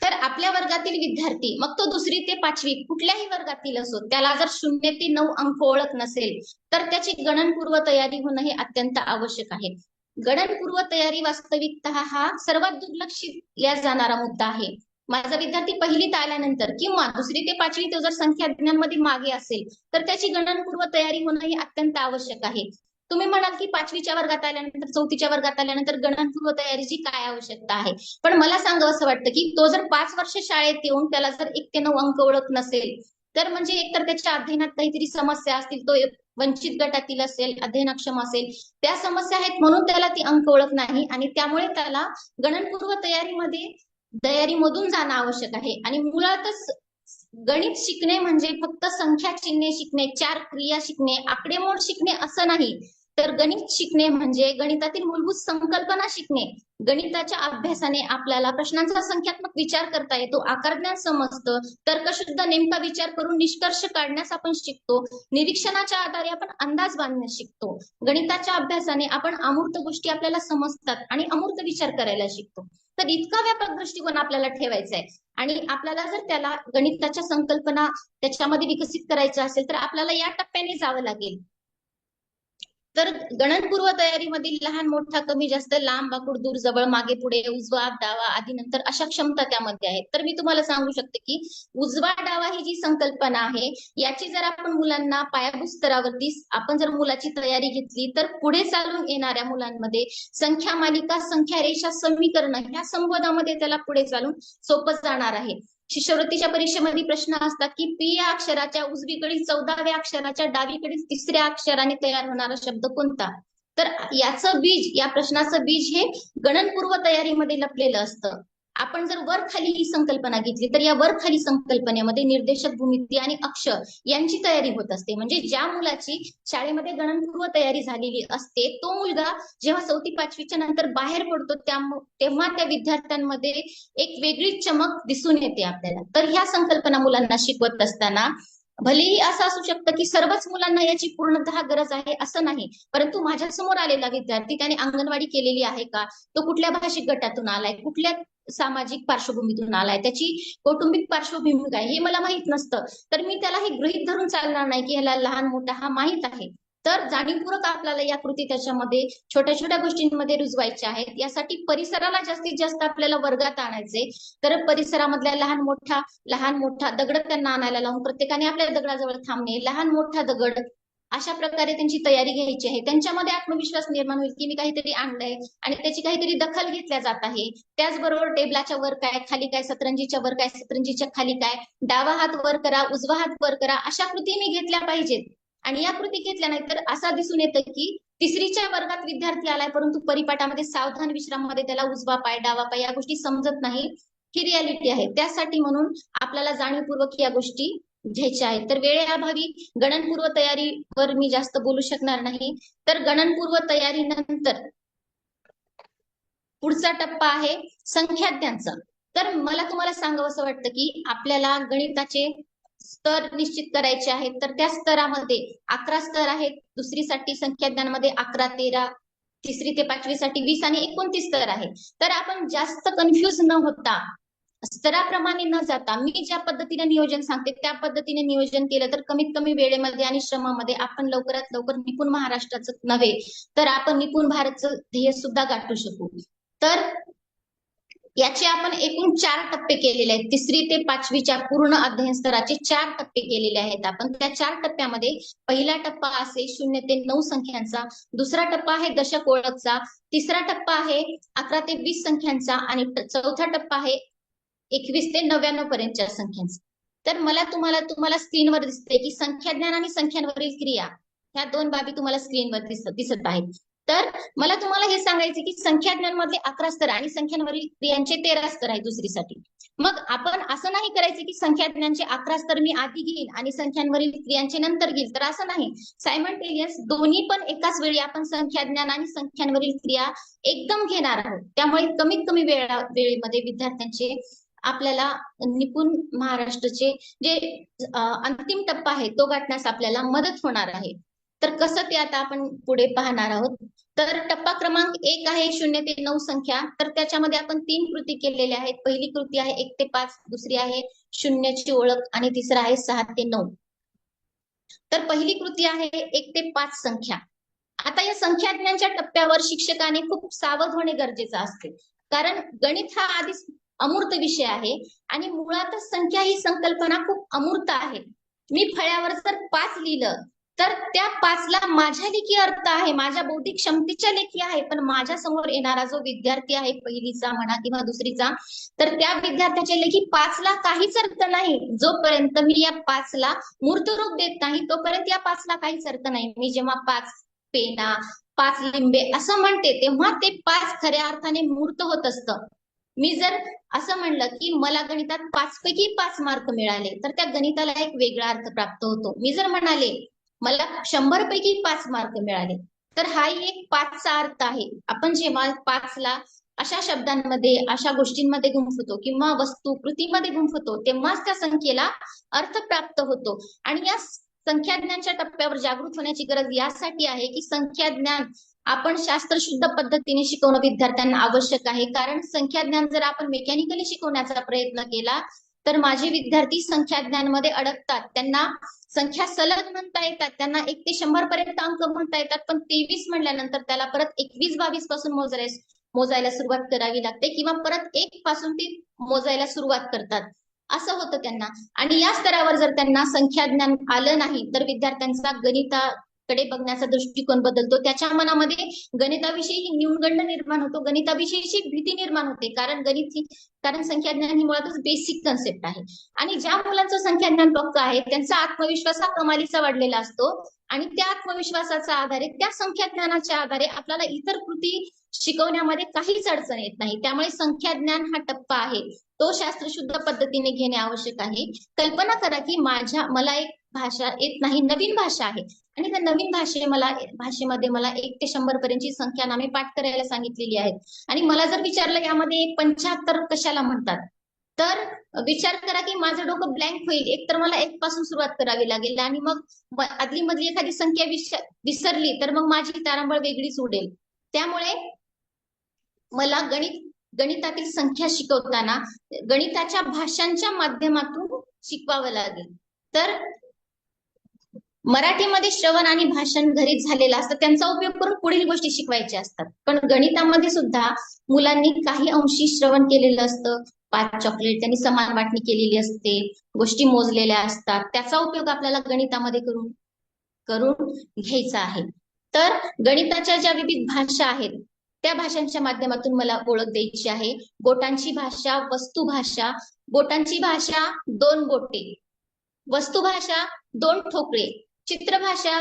तर आपल्या वर्गातील विद्यार्थी, मग तो 2री ते 5वी कुठल्याही वर्गातील असो, त्याला जर 0 ते 9 अंक ओळख नसेल तर त्याची गणनपूर्व तयारी होणं हे अत्यंत आवश्यक आहे. गणनपूर्व तयारी वास्तविकतः हा सर्वात दुर्लक्षित केला जाणारा मुद्दा आहे. माझा विद्यार्थी 1लीत आल्यानंतर किंवा 2री ते 5वी तो जर संख्या ज्ञानमध्ये मागे असेल तर त्याची गणनपूर्व तयारी होणं हे अत्यंत आवश्यक आहे. तुम्ही म्हणाल की 5वीच्या वर्गात आल्यानंतर 4थीच्या वर्गात आल्यानंतर गणनपूर्व तयारीची काय आवश्यकता आहे. पण मला सांगावं असं वाटतं की तो जर 5 वर्ष शाळेत येऊन त्याला जर 1 ते 9 अंक ओळख नसेल तर म्हणजे एकतर त्याच्या अध्ययनात काहीतरी समस्या असतील, तो वंचित गटातील असेल, अध्ययनक्षम असेल, त्या समस्या आहेत म्हणून त्याला ती अंक ओळख नाही आणि त्यामुळे त्याला गणनपूर्व तयारीमधून जाणं आवश्यक आहे. आणि मुळातच गणित शिकणे म्हणजे फक्त संख्या चिन्हे शिकणे, 4 क्रिया शिकणे, आकडेमोड शिकणे असं नाही, तर गणित शिकणे म्हणजे गणितातील मूलभूत संकल्पना शिकणे. गणिताच्या अभ्यासाने आपल्याला प्रश्नांचा संख्यात्मक विचार करता येतो, आकारज्ञान समजतं, तर्कशुद्ध नेमका विचार करून निष्कर्ष काढण्यास आपण शिकतो, निरीक्षणाच्या आधारे आपण अंदाज बांधण्यास शिकतो. गणिताच्या अभ्यासाने आपण अमूर्त गोष्टी आपल्याला समजतात आणि अमूर्त विचार करायला शिकतो. तर इतका व्यापक दृष्टिकोन आपल्याला ठेवायचा आहे आणि आपल्याला जर त्याला गणिताच्या संकल्पना त्याच्यामध्ये विकसित करायच्या असेल तर आपल्याला या टप्प्याने जावं लागेल. तर गणनपूर्व तयारीमधील लहान मोठा कमी जास्त लांब वाकूड दूर जवळ मागे पुढे उजवा डावा आधी नंतर अशा क्षमता त्यामध्ये आहेत. तर मी तुम्हाला सांगू शकते की उजवा डावा ही जी संकल्पना आहे याची जर आपण मुलांना पायाभूत स्तरावरती आपण जर मुलाची तयारी घेतली तर पुढे चालून येणाऱ्या मुलांमध्ये संख्या मालिका, संख्या रेषा, समीकरण ह्या संवादामध्ये त्याला पुढे चालून सोपं जाणार आहे. शिष्यवृत्तीच्या परीक्षेमध्ये प्रश्न असतात की पी या अक्षराच्या उजवीकडील 14व्या अक्षराच्या डावीकडील 3ऱ्या अक्षराने तयार होणारा शब्द कोणता. तर याचं बीज, या प्रश्नाचं बीज हे गणनपूर्व तयारीमध्ये लपलेलं असतं. आपण जर वर खाली ही संकल्पना घेतली तर या वर खाली संकल्पनेमध्ये निर्देशक, भूमिती आणि अक्ष यांची तयारी होत असते. म्हणजे ज्या मुलाची शाळेमध्ये गणनपूर्व तयारी झालेली असते तो मुलगा जेव्हा 4थी 5वीच्या नंतर बाहेर पडतो तेव्हा त्या विद्यार्थ्यांमध्ये एक वेगळी चमक दिसून येते आपल्याला. तर ह्या संकल्पना मुलांना शिकवत असताना भलेही असं असू शकतं की सर्वच मुलांना याची पूर्णतः गरज आहे असं नाही, परंतु माझ्या समोर आलेला विद्यार्थी त्याने अंगणवाडी केलेली आहे का, तो कुठल्या भाषिक गटातून आलाय, कुठल्या सामाजिक पार्श्वभूमीतून आलाय, त्याची कौटुंबिक पार्श्वभूमी काय हे मला माहित नसतं, तर मी त्याला हे गृहीत धरून चालणार नाही की ह्याला लहान मोठा हा माहित आहे. तर जाणीवपूर्वक आपल्याला या कृती त्याच्यामध्ये छोट्या छोट्या गोष्टींमध्ये रुजवायच्या आहेत. यासाठी परिसराला जास्तीत जास्त आपल्याला वर्गात आणायचे, तर परिसरामधल्या लहान मोठा दगड त्यांना आणायला लावून प्रत्येकाने आपल्या दगडाजवळ थांबणे, लहान मोठा दगड अशा प्रकारे त्यांची तयारी घ्यायची आहे. त्यांच्यामध्ये आत्मविश्वास निर्माण होईल की मी काहीतरी आणलंय आणि त्याची काहीतरी दखल घेतल्या जात आहे. त्याचबरोबर टेबलाच्या वर काय, खाली काय, सतरंजीच्या वर काय, सतरंजीच्या खाली काय, डावा हात वर करा, उजवा हात वर करा, अशा कृती मी घेतल्या पाहिजेत. आणि या कृती घेतल्या नाही तर असं दिसून येतं की 3रीच्या वर्गात विद्यार्थी आलाय परंतु परिपाठामध्ये सावधान विश्राममध्ये त्याला उजवा पाय, डावा पाय या गोष्टी समजत नाही. ही रियालिटी आहे. त्यासाठी म्हणून आपल्याला जाणीवपूर्वक या गोष्टी घ्यायच्या आहेत. तर वेळेअभावी गणनपूर्व तयारीवर मी जास्त बोलू शकणार नाही. तर गणनपूर्व तयारीनंतर पुढचा टप्पा आहे संख्याज्ञानचा. तर मला तुम्हाला सांगावं असं वाटतं की आपल्याला गणिताचे स्तर निश्चित करायचे आहेत. तर त्या स्तरामध्ये 11 स्तर आहेत. 2रीसाठी संख्याज्ञानामध्ये 11, 13, 3री ते 5वीसाठी 20 आणि 29 स्तर आहे. तर आपण जास्त कन्फ्युज न होता, स्तराप्रमाणे न जाता मी ज्या पद्धतीने नियोजन सांगते त्या पद्धतीने नियोजन केलं तर कमीत कमी वेळेमध्ये आणि श्रमामध्ये आपण लवकरात लवकर निपुण महाराष्ट्राचं नव्हे तर आपण निपुण भारतचं ध्येय सुद्धा गाठू शकू. तर याचे आपण एकूण 4 टप्पे केलेले आहेत. 3री ते 5वीच्या पूर्ण अध्ययन स्तराचे 4 टप्पे केलेले आहेत आपण. त्या 4 टप्प्यामध्ये पहिला टप्पा असेल 0 ते 9 संख्यांचा, दुसरा टप्पा आहे दशक ओळखचा, तिसरा टप्पा आहे 11 ते 20 संख्यांचा आणि चौथा टप्पा आहे 21 ते 99 पर्यंतच्या संख्यांचा. तर तुम्हाला स्क्रीनवर दिसते की संख्याज्ञान आणि संख्यांवरील क्रिया ह्या 2 बाबी तुम्हाला स्क्रीनवर दिसत आहेत. तर मला तुम्हाला हे सांगायचे की संख्याज्ञान मधले 11 स्तर आणि संख्यांवरील क्रियांचे 13 स्तर आहेत 2रीसाठी. मग आपण असं नाही करायचे की संख्याज्ञानचे 11 स्तर मी आधी घेईल आणि संख्यांवरील क्रियांचे नंतर घेईल. तर असं नाही, सायमल्टेनियस दोन्ही पण एकाच वेळी आपण संख्याज्ञान आणि संख्यांवरील क्रिया एकदम घेणार आहोत. त्यामुळे कमीत कमी वेळेमध्ये विद्यार्थ्यांचे आपल्याला निपुण महाराष्ट्राचे जे अंतिम टप्पा आहे तो गाठण्यास आपल्याला मदत होणार आहे. तर कसं ते आता आपण पुढे पाहणार आहोत. तर टप्पा क्रमांक 1 आहे 0 ते 9 संख्या. तर त्याच्यामध्ये आपण 3 कृती केलेल्या आहेत. पहिली कृती आहे 1 ते 5, दुसरी आहे शून्याची ओळख आणि तिसरं आहे 6 ते 9. तर पहिली कृती आहे 1 ते 5 संख्या. आता या संख्याज्ञानच्या टप्प्यावर शिक्षकाने खूप सावध होणे गरजेचे असते. कारण गणित हा आधीच अमूर्त विषय आहे आणि मुळातच संख्या ही संकल्पना खूप अमूर्त आहे. मी फळ्यावर जर 5 लिहिलं तर त्या 5ला माझ्या लेखी अर्थ आहे, माझ्या बौद्धिक क्षमतेच्या लेखी आहे. पण माझ्या समोर येणारा जो विद्यार्थी आहे, पहिलीचा म्हणा किंवा दुसरीचा, तर त्या विद्यार्थ्याच्या लेखी 5ला काहीच अर्थ नाही. जोपर्यंत मी या 5ला मूर्त रूप देत नाही तोपर्यंत या 5ला काहीच अर्थ नाही. मी जेव्हा 5 पेना, 5 लिंबे असं म्हणते तेव्हा ते 5 खऱ्या अर्थाने मूर्त होत असतं. मी जर असं म्हणलं की मला गणितात 5 पैकी 5 मार्क मिळाले तर त्या गणिताला एक वेगळा अर्थ प्राप्त होतो. मी जर म्हणाले मला 100 पैकी 5 मार्क मिळाले तर हाही एक 5चा अर्थ आहे. आपण जेव्हा 5ला अशा शब्दांमध्ये, अशा गोष्टींमध्ये गुंफतो किंवा वस्तू कृतीमध्ये गुंफतो तेव्हाच त्या संख्येला अर्थ प्राप्त होतो. आणि या संख्याज्ञानच्या टप्प्यावर जागृत होण्याची गरज यासाठी आहे की संख्याज्ञान आपण शास्त्रशुद्ध पद्धतीने शिकवणं विद्यार्थ्यांना आवश्यक आहे. कारण संख्याज्ञान जर आपण मेकॅनिकली शिकवण्याचा प्रयत्न केला तर माझे विद्यार्थी संख्याज्ञानमध्ये अडकतात. त्यांना संख्या सलग म्हणता येतात, त्यांना 1 ते 100 पर्यंत अंक म्हणता येतात, पण 23 म्हणल्यानंतर त्याला परत 21-22 पासून मोजायला सुरुवात करावी लागते किंवा परत 1 पासून ती मोजायला सुरुवात करतात. असं होतं त्यांना. आणि या स्तरावर जर त्यांना संख्याज्ञान आलं नाही तर विद्यार्थ्यांचा गणिताकडे बघण्याचा दृष्टिकोन बदलतो. त्याच्या मनामध्ये गणिताविषयी न्यूनगंड निर्माण होतो, गणिताविषयीची भीती निर्माण होते. कारण संख्याज्ञान ही मुळातच बेसिक कन्सेप्ट आहे. आणि ज्या मुलांचं संख्याज्ञान पक्क आहे त्यांचा आत्मविश्वास हा कमालीचा वाढलेला असतो. आणि त्या आत्मविश्वासाच्या आधारे, त्या संख्याज्ञानाच्या आधारे आपल्याला इतर कृती शिकवण्यामध्ये काहीच अडचण येत नाही. त्यामुळे संख्याज्ञान हा टप्पा आहे तो शास्त्रशुद्ध पद्धतीने घेणे आवश्यक आहे. कल्पना करा की मला एक भाषा येत नाही, नवीन भाषा आहे आणि त्या नवीन भाषेमध्ये मला 1 ते 100 पर्यंतची संख्या नामे पाठ करायला सांगितलेली आहेत. आणि मला जर विचारलं यामध्ये 75 कशाला म्हणतात, तर विचार करा की माझं डोकं ब्लँक होईल. एक तर मला 1 पासून सुरुवात करावी लागेल आणि मग आदली मधली एखादी संख्या विसरली तर मग माझी तारांबळ वेगळीच उडेल. त्यामुळे मला गणितातील संख्या शिकवताना गणिताच्या भाषांच्या माध्यमातून शिकवावं लागेल. तर मराठीमध्ये श्रवण आणि भाषण घरीच झालेलं असतं, त्यांचा उपयोग करून पुढील गोष्टी शिकवायच्या असतात. पण गणितामध्ये सुद्धा मुलांनी काही अंशी श्रवण केलेलं असतं. 5 चॉकलेट त्यांनी समान वाटणी केलेली असते, गोष्टी मोजलेल्या असतात. त्याचा उपयोग आपल्याला गणितामध्ये करून घ्यायचा आहे. तर गणिताच्या ज्या विविध भाषा आहेत त्या भाषांच्या माध्यमातून मला ओळख द्यायची आहे. बोटांची भाषा, वस्तुभाषा. बोटांची भाषा 2 बोटे, वस्तुभाषा 2 ठोकळे, चित्रभाषा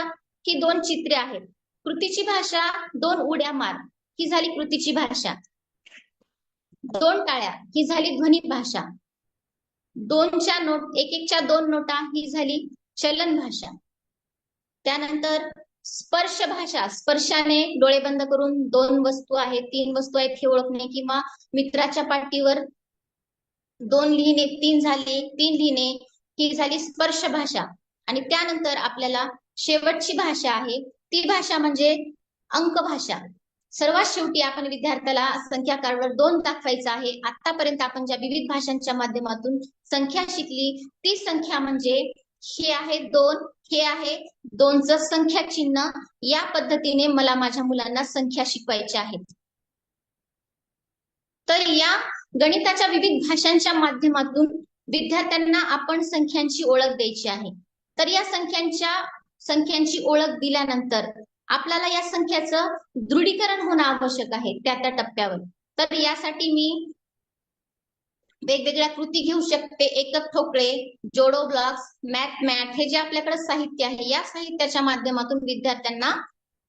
ही 2 चित्रे आहेत, कृतीची भाषा 2 उड्या मार ही झाली कृतीची भाषा, 2 टाळ्या ही झाली ध्वनी भाषा, 1-1च्या 2 नोटा ही झाली चलन भाषा. त्यानंतर स्पर्श भाषा, स्पर्शाने डोळे बंद करून 2 वस्तू आहेत, 3 वस्तू आहेत हे ओळखणे किंवा मित्राच्या पाठीवर 2 लिहिणे, 3 लिहिणे ही झाली स्पर्श भाषा. आणि त्यानंतर आपल्याला शेवटची भाषा आहे ती भाषा म्हणजे अंक भाषा. सर्वात शेवटी आपण विद्यार्थ्याला संख्या कार्डवर 2 दाखवायचा आहे. आतापर्यंत आपण ज्या विविध भाषांच्या माध्यमातून संख्या शिकली ती संख्या म्हणजे हे आहे 2, हे आहे 2चं संख्या चिन्ह. या पद्धतीने मला माझ्या मुलांना संख्या शिकवायच्या आहेत. तर या गणिताच्या विविध भाषांच्या माध्यमातून विद्यार्थ्यांना आपण संख्यांची ओळख द्यायची आहे. तर या संख्यांची ओळख दिल्यानंतर आपल्याला या संख्याचं दृढीकरण होणं आवश्यक आहे त्या टप्प्यावर. तर यासाठी मी वेगवेगळ्या कृती घेऊ शकते. एकक ठोकळे, जोडो ब्लॉक्स, मॅथ हे जे आपल्याकडे साहित्य आहे या साहित्याच्या माध्यमातून विद्यार्थ्यांना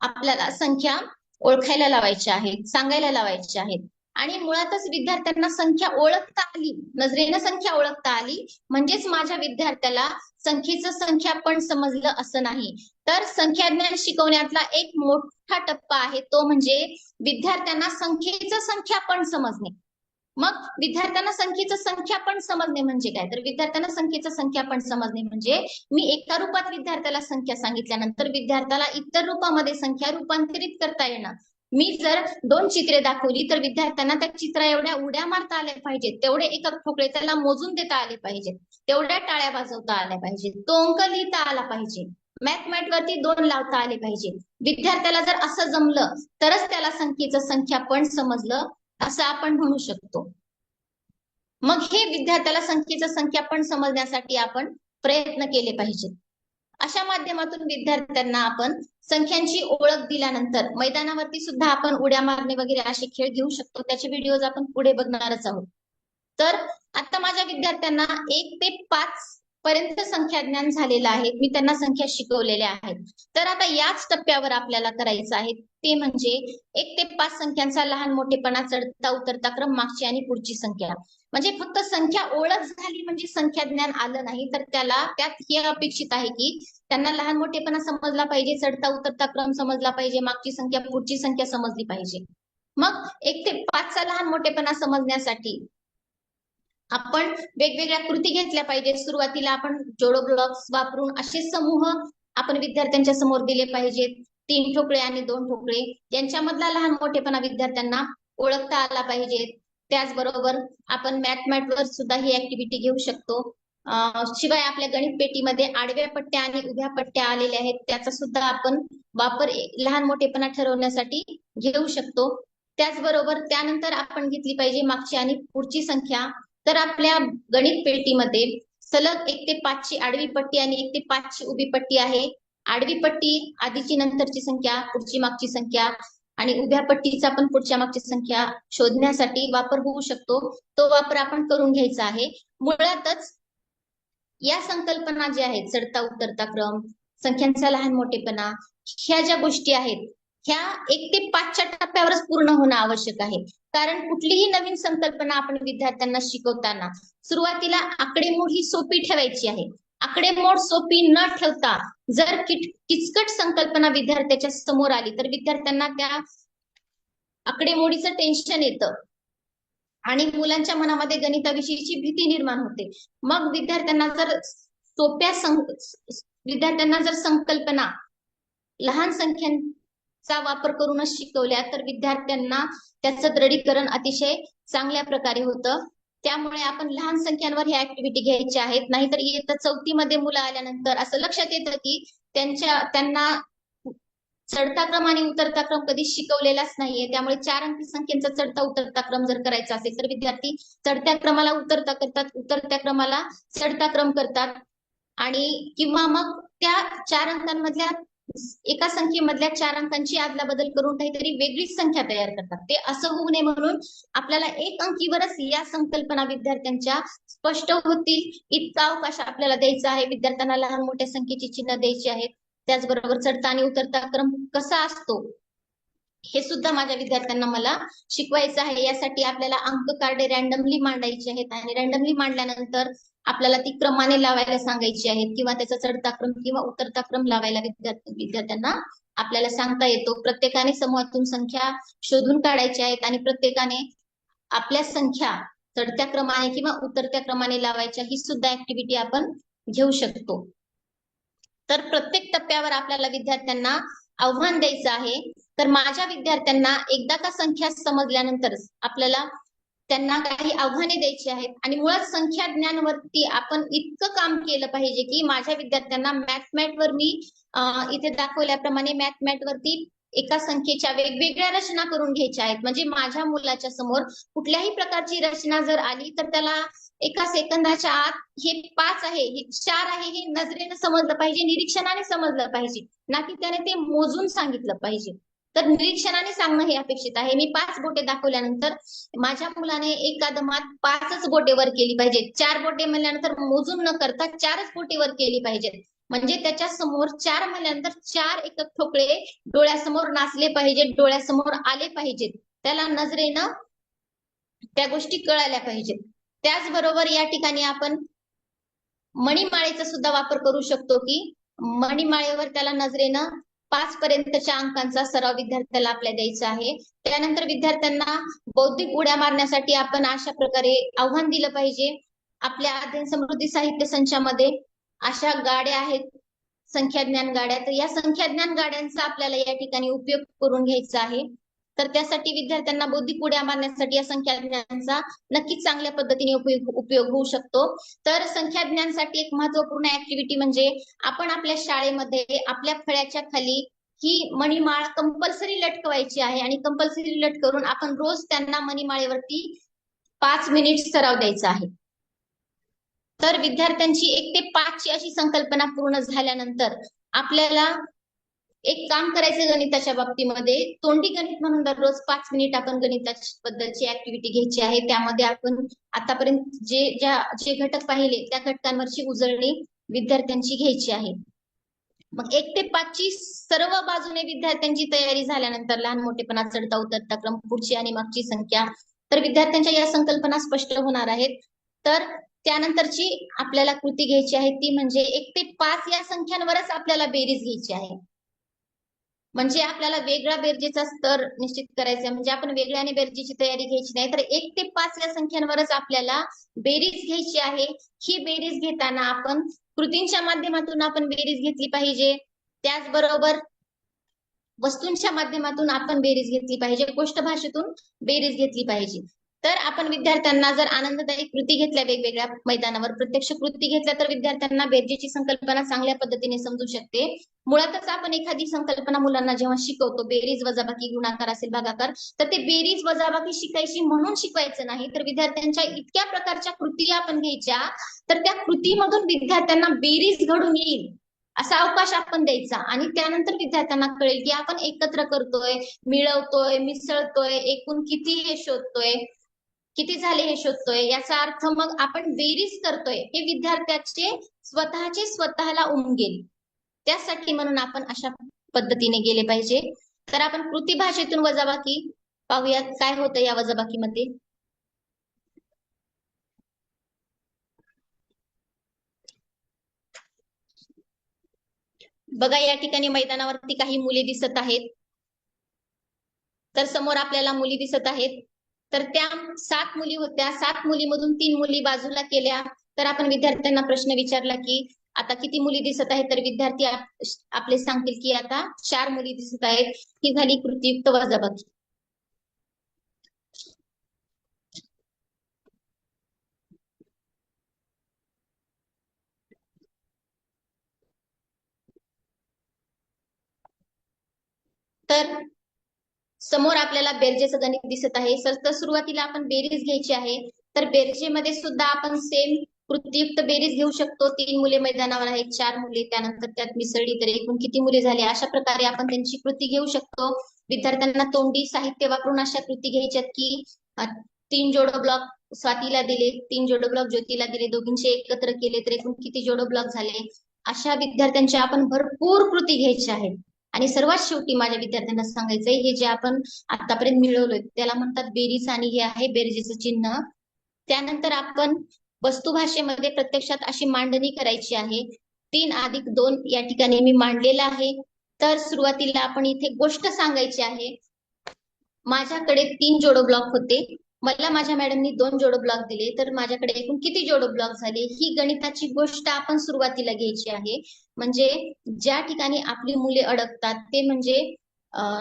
आपल्याला संख्या ओळखायला लावायच्या आहेत, सांगायला लावायच्या आहेत. आणि मुळातच विद्यार्थ्यांना संख्या ओळखता आली, नजरेनं संख्या ओळखता आली म्हणजेच माझ्या विद्यार्थ्याला संख्येचं संख्यापण समजलं असं नाही. तर संख्याज्ञान शिकवण्यातला एक मोठा टप्पा आहे तो म्हणजे विद्यार्थ्यांना संख्येचं संख्यापण समजणे. मग विद्यार्थ्यांना संख्येचं संख्यापन समजणे म्हणजे काय? तर विद्यार्थ्यांना संख्येचं संख्यापन समजणे म्हणजे मी एका रूपात विद्यार्थ्याला संख्या सांगितल्यानंतर विद्यार्थ्याला इतर रूपामध्ये संख्या रूपांतरित करता येणं. मी जर 2 चित्रे दाखवली तर विद्यार्थ्यांना त्या चित्रा एवढ्या उड्या मारता आल्या पाहिजेत, तेवढे एकक ठोकळे त्याला मोजून देता आले पाहिजेत, तेवढ्या टाळ्या वाजवता आल्या पाहिजेत, तो अंक लिहिता आला पाहिजे, मॅथ वरती 2 लावता आले पाहिजे. विद्यार्थ्याला जर असं जमलं तरच त्याला संख्येचं संख्यापन समजलं असं आपण म्हणू शकतो. मग हे विद्यार्थ्याला संख्येचं संख्यापन समजण्यासाठी आपण प्रयत्न केले पाहिजेत. अशा माध्यमातून विद्यार्थ्यांना आपण संख्यांची ओळख दिल्यानंतर मैदानावरती सुद्धा आपण उड्या मारणे वगैरे असे खेळ घेऊ शकतो. त्याचे व्हिडिओज आपण पुढे बघणारच आहोत. तर आता माझ्या विद्यार्थ्यांना 1 ते 5 पर्यंत संख्या ज्ञान झालेलं आहे. मी त्यांना संख्या शिकवलेल्या आहेत. तर आता याच टप्प्यावर आपल्याला करायचं आहे ते म्हणजे 1 ते 5 संख्यांचा लहान मोठेपणा, चढता उतरता क्रम, मागची आणि पुढची संख्या. म्हणजे फक्त संख्या ओळख झाली म्हणजे संख्या ज्ञान आलं नाही, तर त्यात हे अपेक्षित आहे की त्यांना लहान मोठेपणा समजला पाहिजे, चढता उतरता क्रम समजला पाहिजे, मागची संख्या पुढची संख्या समजली पाहिजे. मग 1 ते 5 चा लहान मोठेपणा समजण्यासाठी आपण वेगवेगळ्या कृती घेतल्या पाहिजे. सुरुवातीला आपण जोडो ब्लॉक्स वापरून असे समूह आपण विद्यार्थ्यांच्या समोर दिले पाहिजेत. 3 ठोकळे आणि 2 ठोकळे यांच्यामधला लहान मोठेपणा विद्यार्थ्यांना ओळखता आला पाहिजे. त्याचबरोबर आपण मॅथ वर सुद्धा ही ऍक्टिव्हिटी घेऊ शकतो. शिवाय आपल्या गणित पेटीमध्ये आडव्या पट्ट्या आणि उभ्या पट्ट्या आलेल्या आहेत, त्याचा सुद्धा आपण वापर लहान मोठेपणा ठरवण्यासाठी घेऊ शकतो. त्याचबरोबर त्यानंतर आपण घेतली पाहिजे मागची आणि पुढची संख्या. तर आपल्या गणित पेटीमध्ये सलग 1 ते 5 ची आडवी पट्टी आणि 1 ते 5 ची उभी पट्टी आहे. आडवी पट्टी आधीची नंतरची संख्या, पुढची मागची संख्या आणि उभ्या पट्टीचा पण पुढच्या मागची संख्या शोधण्यासाठी वापर होऊ शकतो. तो वापर आपण करून घ्यायचा आहे. मुळातच या संकल्पना ज्या आहेत, चढता उतरता क्रम, संख्यांचा लहान मोठेपणा, ह्या ज्या गोष्टी आहेत ह्या 1 ते 5 च्या टप्प्यावरच पूर्ण होणं आवश्यक आहे. कारण कुठलीही नवीन संकल्पना आपण विद्यार्थ्यांना शिकवताना सुरुवातीला आकडेमोड ही सोपी ठेवायची आहे. आकडेमोड सोपी न ठेवता जर किचकट संकल्पना विद्यार्थ्याच्या समोर आली तर विद्यार्थ्यांना त्या आकडेमोडीचं टेन्शन येतं आणि मुलांच्या मनामध्ये गणिताविषयीची भीती निर्माण होते. मग विद्यार्थ्यांना जर संकल्पना लहान संख्यांचा वापर करूनच शिकवल्या तर विद्यार्थ्यांना त्याचं दृढीकरण अतिशय चांगल्या प्रकारे होतं. त्यामुळे आपण लहान संख्यांवर ह्या ऍक्टिव्हिटी घ्यायच्या आहेत. नाहीतर इयत्ता 4थी मध्ये मुलं आल्यानंतर असं लक्षात येतं की त्यांना चढता क्रम आणि उतरता क्रम कधी शिकवलेलाच नाहीये. त्यामुळे 4 अंकी संख्येचा चढता उतरता क्रम जर करायचा असेल तर विद्यार्थी चढत्या क्रमाला उतरता करतात, उतरत्या क्रमाला चढता क्रम करतात आणि किंवा मग त्या 4 अंकांमधल्या एका संख्येमधल्या 4 अंकांची अदलाबदल करून काहीतरी वेगळीच संख्या तयार करतात. ते असं होऊ नये म्हणून आपल्याला 1 अंकीवरच या संकल्पना विद्यार्थ्यांच्या स्पष्ट होतील इतका अवकाश आपल्याला द्यायचा आहे. विद्यार्थ्यांना लहान मोठ्या संख्येची चिन्ह द्यायची आहेत. त्याचबरोबर चढता आणि उतरता क्रम कसा असतो हे सुद्धा माझ्या विद्यार्थ्यांना मला शिकवायचं आहे. यासाठी आपल्याला अंक कार्डे रॅन्डमली मांडायचे आहेत आणि रॅन्डमली मांडल्यानंतर आपल्याला ती क्रमाने लावायला सांगायची आहेत किंवा त्याचा चढता क्रम किंवा उतरता क्रम लावायला विद्यार्थ्यांना आपल्याला सांगता येतो. प्रत्येकाने समूहातून संख्या शोधून काढायच्या आहेत आणि प्रत्येकाने आपल्या संख्या चढत्या क्रमाने किंवा उतरत्या क्रमाने लावायच्या. ही सुद्धा ऍक्टिव्हिटी आपण घेऊ शकतो. तर प्रत्येक टप्प्यावर आपल्याला विद्यार्थ्यांना आव्हान द्यायचं आहे. तर माझ्या विद्यार्थ्यांना एकदा का संख्या समजल्यानंतर आपल्याला त्यांना काही आव्हाने द्यायची आहेत आणि मुळात संख्या ज्ञानावरती आपण इतकं काम केलं पाहिजे की माझ्या विद्यार्थ्यांना मॅथ वर मी इथे दाखवल्याप्रमाणे मॅथ वरती एका संख्येच्या वेगवेगळ्या रचना करून घ्यायच्या आहेत. म्हणजे माझ्या मुलाच्या समोर कुठल्याही प्रकारची रचना जर आली तर त्याला एका सेकंदाच्या आत हे 5 आहे, हे 4 आहे हे नजरेनं समजलं पाहिजे, निरीक्षणाने समजलं पाहिजे, ना की त्याने ते मोजून सांगितलं पाहिजे. तर निरीक्षणाने सांगणं हे अपेक्षित आहे. मी 5 बोटे दाखवल्यानंतर माझ्या मुलाने एका दमात 5च बोटे वर केली पाहिजे. 4 बोटे म्हणल्यानंतर मोजून न करता 4च बोटे वर केली पाहिजेत. म्हणजे त्याच्या समोर 4 म्हणल्यानंतर 4 एकक ठोकळे डोळ्यासमोर नाचले पाहिजेत, डोळ्यासमोर आले पाहिजेत. त्याला नजरेनं त्या गोष्टी कळाल्या पाहिजेत. त्याचबरोबर या ठिकाणी आपण मणिमाळेचा सुद्धा वापर करू शकतो की मणिमाळेवर त्याला नजरेनं 5 पर्यंतच्या अंकांचा सराव विद्यार्थ्याला आपल्या द्यायचा आहे. त्यानंतर विद्यार्थ्यांना बौद्धिक उड्या मारण्यासाठी आपण अशा प्रकारे आव्हान दिलं पाहिजे. आपल्या अध्ययन समृद्धी साहित्य संचामध्ये अशा गाड्या आहेत, संख्याज्ञान गाड्या. तर या संख्याज्ञान गाड्यांचा आपल्याला या ठिकाणी उपयोग करून घ्यायचा आहे. तर त्यासाठी विद्यार्थ्यांना बौद्धिक उड्या मारण्यासाठी या संख्याज्ञानाचा नक्कीच चांगल्या पद्धतीने उपयोग होऊ शकतो. तर संख्याज्ञानासाठी एक महत्वपूर्ण ऍक्टिव्हिटी म्हणजे आपण आपल्या शाळेमध्ये आपल्या फळ्याच्या खाली ही मणिमाळ कंपल्सरी लटकवायची आहे आणि कंपल्सरी लटकवून आपण रोज त्यांना मणिमाळेवरती 5 मिनिट सराव द्यायचा आहे. तर विद्यार्थ्यांची 1 ते 5 ची अशी संकल्पना पूर्ण झाल्यानंतर आपल्याला एक काम करायचं गणिताच्या बाबतीमध्ये. तोंडी गणित म्हणून दररोज 5 मिनिट आपण गणिताच्या बद्दलची ऍक्टिव्हिटी घ्यायची आहे. त्यामध्ये आपण आतापर्यंत जे घटक पाहिले त्या घटकांवरची उजळणी विद्यार्थ्यांची घ्यायची आहे. मग 1 ते 5 ची सर्व बाजूने विद्यार्थ्यांची तयारी झाल्यानंतर लहान मोठेपणा, चढता उतरता क्रम, पुढची आणि मागची संख्या, तर विद्यार्थ्यांच्या या संकल्पना स्पष्ट होणार आहेत. तर त्यानंतरची आपल्याला कृती घ्यायची आहे ती म्हणजे 1 ते 5 या संख्यांवरच आपल्याला बेरीज घ्यायची आहे. म्हणजे आपल्याला वेगळा बेरजेचा स्तर निश्चित करायचा आहे. म्हणजे आपण वेगळ्याने बेरजेची तयारी घ्यायची नाही, तर 1 ते 5 या संख्यांवरच आपल्याला बेरीज घ्यायची आहे. ही बेरीज घेताना आपण कृतींच्या माध्यमातून आपण बेरीज घेतली पाहिजे. त्याचबरोबर वस्तूंच्या माध्यमातून आपण बेरीज घेतली पाहिजे, गोष्ट भाषेतून बेरीज घेतली पाहिजे. तर आपण विद्यार्थ्यांना जर आनंददायी कृती घेतल्या वेगवेगळ्या मैदानावर, प्रत्यक्ष कृती घेतल्या तर विद्यार्थ्यांना बेरजेची संकल्पना चांगल्या पद्धतीने समजू शकते. मुळातच आपण एखादी संकल्पना मुलांना जेव्हा शिकवतो, बेरीज, वजाबाकी, गुणाकार असेल, भागाकार, तर ते बेरीज वजाबाकी शिकायची म्हणून शिकवायचं नाही, तर विद्यार्थ्यांच्या इतक्या प्रकारच्या कृती आपण घ्यायच्या, तर त्या कृतीमधून विद्यार्थ्यांना बेरीज घडून येईल असा अवकाश आपण द्यायचा. आणि त्यानंतर विद्यार्थ्यांना कळेल की आपण एकत्र करतोय, मिळवतोय, मिसळतोय, एकूण किती हे शोधतोय, किती झाले हे शोधतोय, याचा अर्थ मग आपण बेरीज करतोय हे विद्यार्थ्याचे स्वतःला उमगेल. त्यासाठी म्हणून आपण अशा पद्धतीने गेले पाहिजे. तर आपण कृती भाषेतून वजाबाकी पाहूयात काय होतं या वजाबाकीमध्ये. बघा, या ठिकाणी मैदानावरती काही मुली दिसत आहेत. तर समोर आपल्याला मुली दिसत आहेत. तर त्या 7 मुली होत्या. 7 मुलीमधून 3 मुली बाजूला केल्या. तर आपण विद्यार्थ्यांना प्रश्न विचारला की आता किती मुली दिसत आहेत, तर विद्यार्थी आपले सांगतील की आता 4 मुली दिसत आहेत. ही झाली कृतीयुक्त वजाबाकी. तर समोर आपल्याला बेरजेचं गणित दिसत आहे. तर सुरुवातीला आपण बेरीज घ्यायची आहे. तर बेरजेमध्ये सुद्धा आपण सेम कृतीयुक्त बेरीज घेऊ शकतो. 3 मुले मैदानावर आहेत, 4 मुली त्यानंतर त्यात मिसळली तर एकूण किती मुले झाली, अशा प्रकारे आपण त्यांची कृती घेऊ शकतो. विद्यार्थ्यांना तोंडी साहित्य वापरून अशा कृती घ्यायच्यात की 3 जोडो ब्लॉक स्वातीला दिले, 3 जोडो ब्लॉक ज्योतीला दिले, दोघींचे एकत्र केले तर एकूण किती जोडो ब्लॉक झाले. अशा विद्यार्थ्यांच्या आपण भरपूर कृती घ्यायच्या आहेत. आणि सर्वात शेवटी माझ्या विद्यार्थ्यांना सांगायचंय, हे जे आपण आतापर्यंत मिळवलोय त्याला म्हणतात बेरीज आणि हे आहे बेरजेचं चिन्ह. त्यानंतर आपण वस्तुभाषेमध्ये प्रत्यक्षात अशी मांडणी करायची आहे. 3 अधिक 2 या ठिकाणी मी मांडलेला आहे. तर सुरुवातीला आपण इथे गोष्ट सांगायची आहे. माझ्याकडे 3 जोडो ब्लॉक होते, मला माझ्या मॅडमनी 2 जोडो ब्लॉक दिले, तर माझ्याकडे एकूण किती जोडो ब्लॉक झाले, ही गणिताची गोष्ट आपण सुरुवातीला घ्यायची आहे. म्हणजे ज्या ठिकाणी आपली मुले अडकतात ते म्हणजे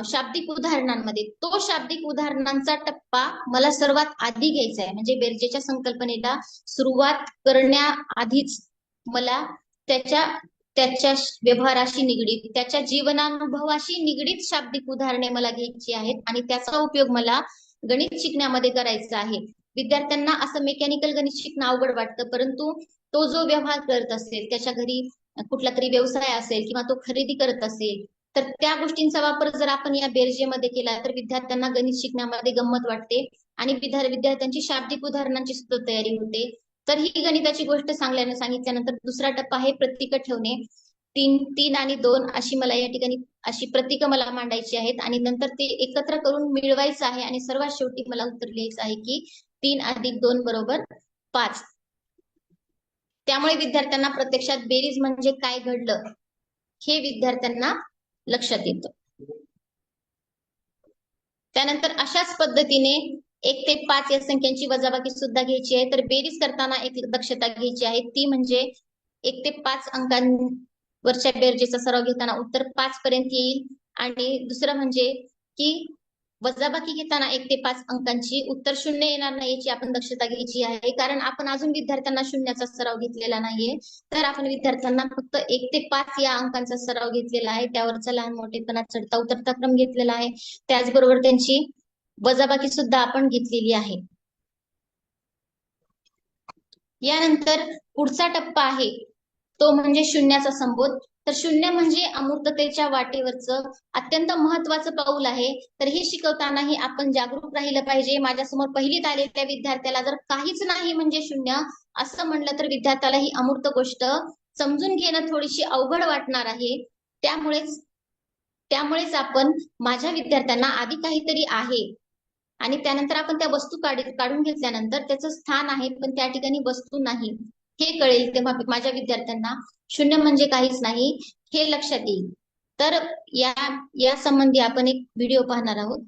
शाब्दिक उदाहरणांमध्ये. तो शाब्दिक उदाहरणांचा टप्पा मला सर्वात आधी घ्यायचा आहे. म्हणजे बेरजेच्या संकल्पनेला सुरुवात करण्याआधीच मला त्याच्या व्यवहाराशी निगडीत, त्याच्या जीवनानुभवाशी निगडीत शाब्दिक उदाहरणे मला घ्यायची आहेत आणि त्याचा उपयोग मला गणित शिकण्यामध्ये करायचा आहे. विद्यार्थ्यांना असं मेकॅनिकल गणित शिकणं अवघड वाटतं, परंतु तो जो व्यवहार करत असेल, त्याच्या घरी कुठला तरी व्यवसाय असेल किंवा तो खरेदी करत असेल, तर त्या गोष्टींचा वापर जर आपण या बेरजेमध्ये केला तर विद्यार्थ्यांना गणित शिकण्यामध्ये गंमत वाटते आणि विद्यार्थ्यांची शाब्दिक उदाहरणांची सुद्धा तयारी होते. तर ही गणिताची गोष्ट सांगितल्यानंतर दुसरा टप्पा आहे प्रतीक ठेवणे. 3 आणि 2 अशी मला या ठिकाणी अशी प्रतीक मला मांडायची आहेत आणि नंतर ते एकत्र करून मिळवायचं आहे आणि सर्वात शेवटी मला उत्तर लिहायचं आहे की 3 अधिक 2 बरोबर 5. त्यामुळे विद्यार्थ्यांना प्रत्यक्षात बेरीज म्हणजे काय घडलं हे विद्यार्थ्यांना लक्षात येतं. त्यानंतर अशाच पद्धतीने 1 ते 5 या संख्यांची वजाबाकी सुद्धा घ्यायची आहे. तर बेरीज करताना एक दक्षता घ्यायची आहे, ती म्हणजे 1 ते 5 अंकांवरच्या बेरजेचा सराव घेताना उत्तर 5 पर्यंत येईल. आणि दुसरं म्हणजे की वजाबाकी घेताना 1 ते 5 अंकांची उत्तर 0 येणार नाही याची आपण दक्षता घ्यायची आहे. कारण आपण अजून विद्यार्थ्यांना शून्याचा सराव घेतलेला नाहीये. तर आपण विद्यार्थ्यांना फक्त 1 ते 5 या अंकांचा सराव घेतलेला आहे. त्यावरचा लहान मोठेपणा चढता उतरता क्रम घेतलेला आहे. त्याचबरोबर त्यांची वजाबाकी सुद्धा आपण घेतलेली आहे. यानंतर पुढचा टप्पा आहे तो म्हणजे शून्याचा संबोध. तर शून्य म्हणजे अमूर्ततेच्या वाटेवरचं अत्यंत महत्वाचं पाऊल आहे. तर हे शिकवतानाही आपण जागरूक राहिलं पाहिजे. माझ्यासमोर पहिलीत आलेल्या विद्यार्थ्याला जर काहीच नाही म्हणजे शून्य असं म्हणलं तर विद्यार्थ्याला ही अमूर्त गोष्ट समजून घेणं थोडीशी अवघड वाटणार आहे. त्यामुळेच आपण माझ्या विद्यार्थ्यांना आधी काहीतरी आहे आणि त्यानंतर आपण त्या वस्तू काढून घेतल्यानंतर त्याचं स्थान आहे पण त्या ठिकाणी वस्तू नाही हे कळेल तेव्हा माझ्या विद्यार्थ्यांना शून्य म्हणजे काहीच नाही हे लक्षात येईल. तर या संबंधी आपण एक व्हिडिओ पाहणार आहोत.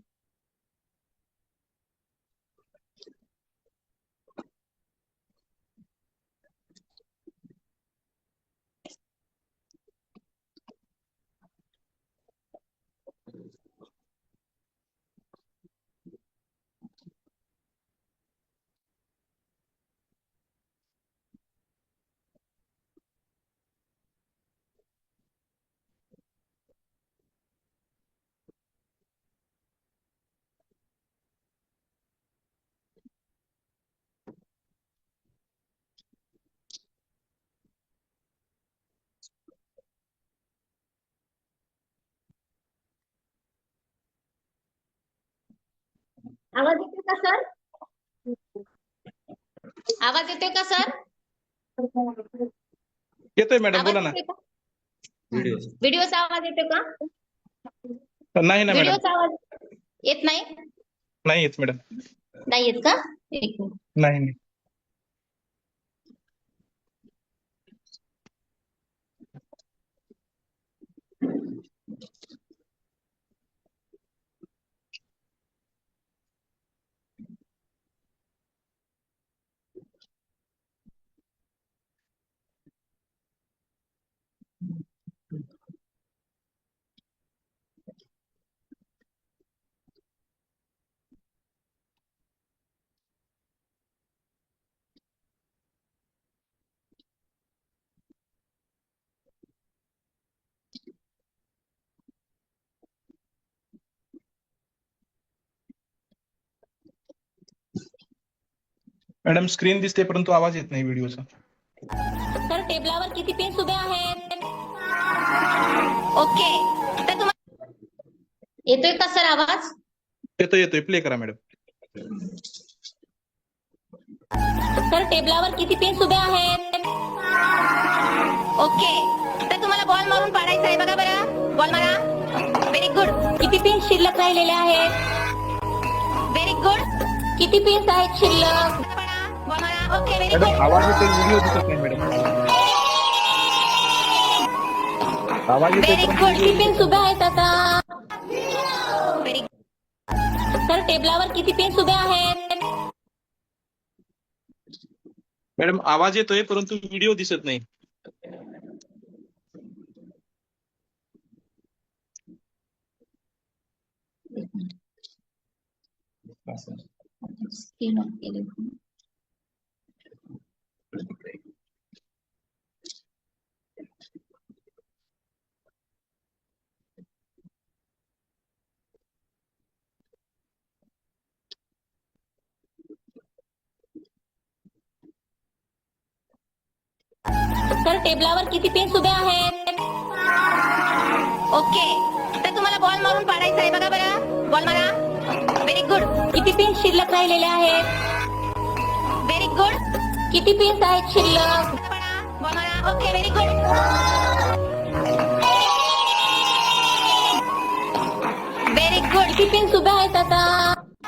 आवाज येतोय का सर? आवाज येतोय का सर? येतोय मॅडम, बोला ना. व्हिडिओचा आवाज येतोय का? नाही ना मॅडम, व्हिडिओचा आवाज येत नाही? नाही येत मॅडम. नाही येत का? एक मिनिट. नाही नाही. मॅडम स्क्रीन दिसते परंतु आवाज येत नाही व्हिडिओचा. तर टेबलावर किती पेन्स उभे आहेत? ओके. तर तुम्हाला येतोय का सर आवाज? येतोय, प्ले करा मॅडम. तर टेबलावर किती पेन्स उभे आहेत? ओके. तर तुम्हाला बॉल मारून पाडायचा आहे. बघा बरं, बॉल मारा. Very good. किती पेन्स शिल्लक राहिलेले आहेत? Very good. किती पेन्स आहेत शिल्लक? बॉल मारा. Okay, very good. आवाज येतोय, व्हिडिओ दिसत नाही मॅडम. आवाज व्हेरी गुड. किती पेन्स उभे आहेत आता? व्हेरी. तर टेबलावर किती पेन्स उभे आहेत? मॅडम आवाज येतोय परंतु व्हिडिओ दिसत नाही. स्क्रीन ऑफ केली. तर टेबलावर किती पेन्स उभे आहेत? ओके. तर तुम्हाला बॉल मारून पाडायचा आहे. बघा बरं, बॉल मारा. Very good. किती पेन्स शिल्लक राहिलेले आहेत? Very good. किती पेन्स आहेत शिल्लक? बॉल मारा. Okay, very good. Very good. किती पेन्स उभे आहेत आता?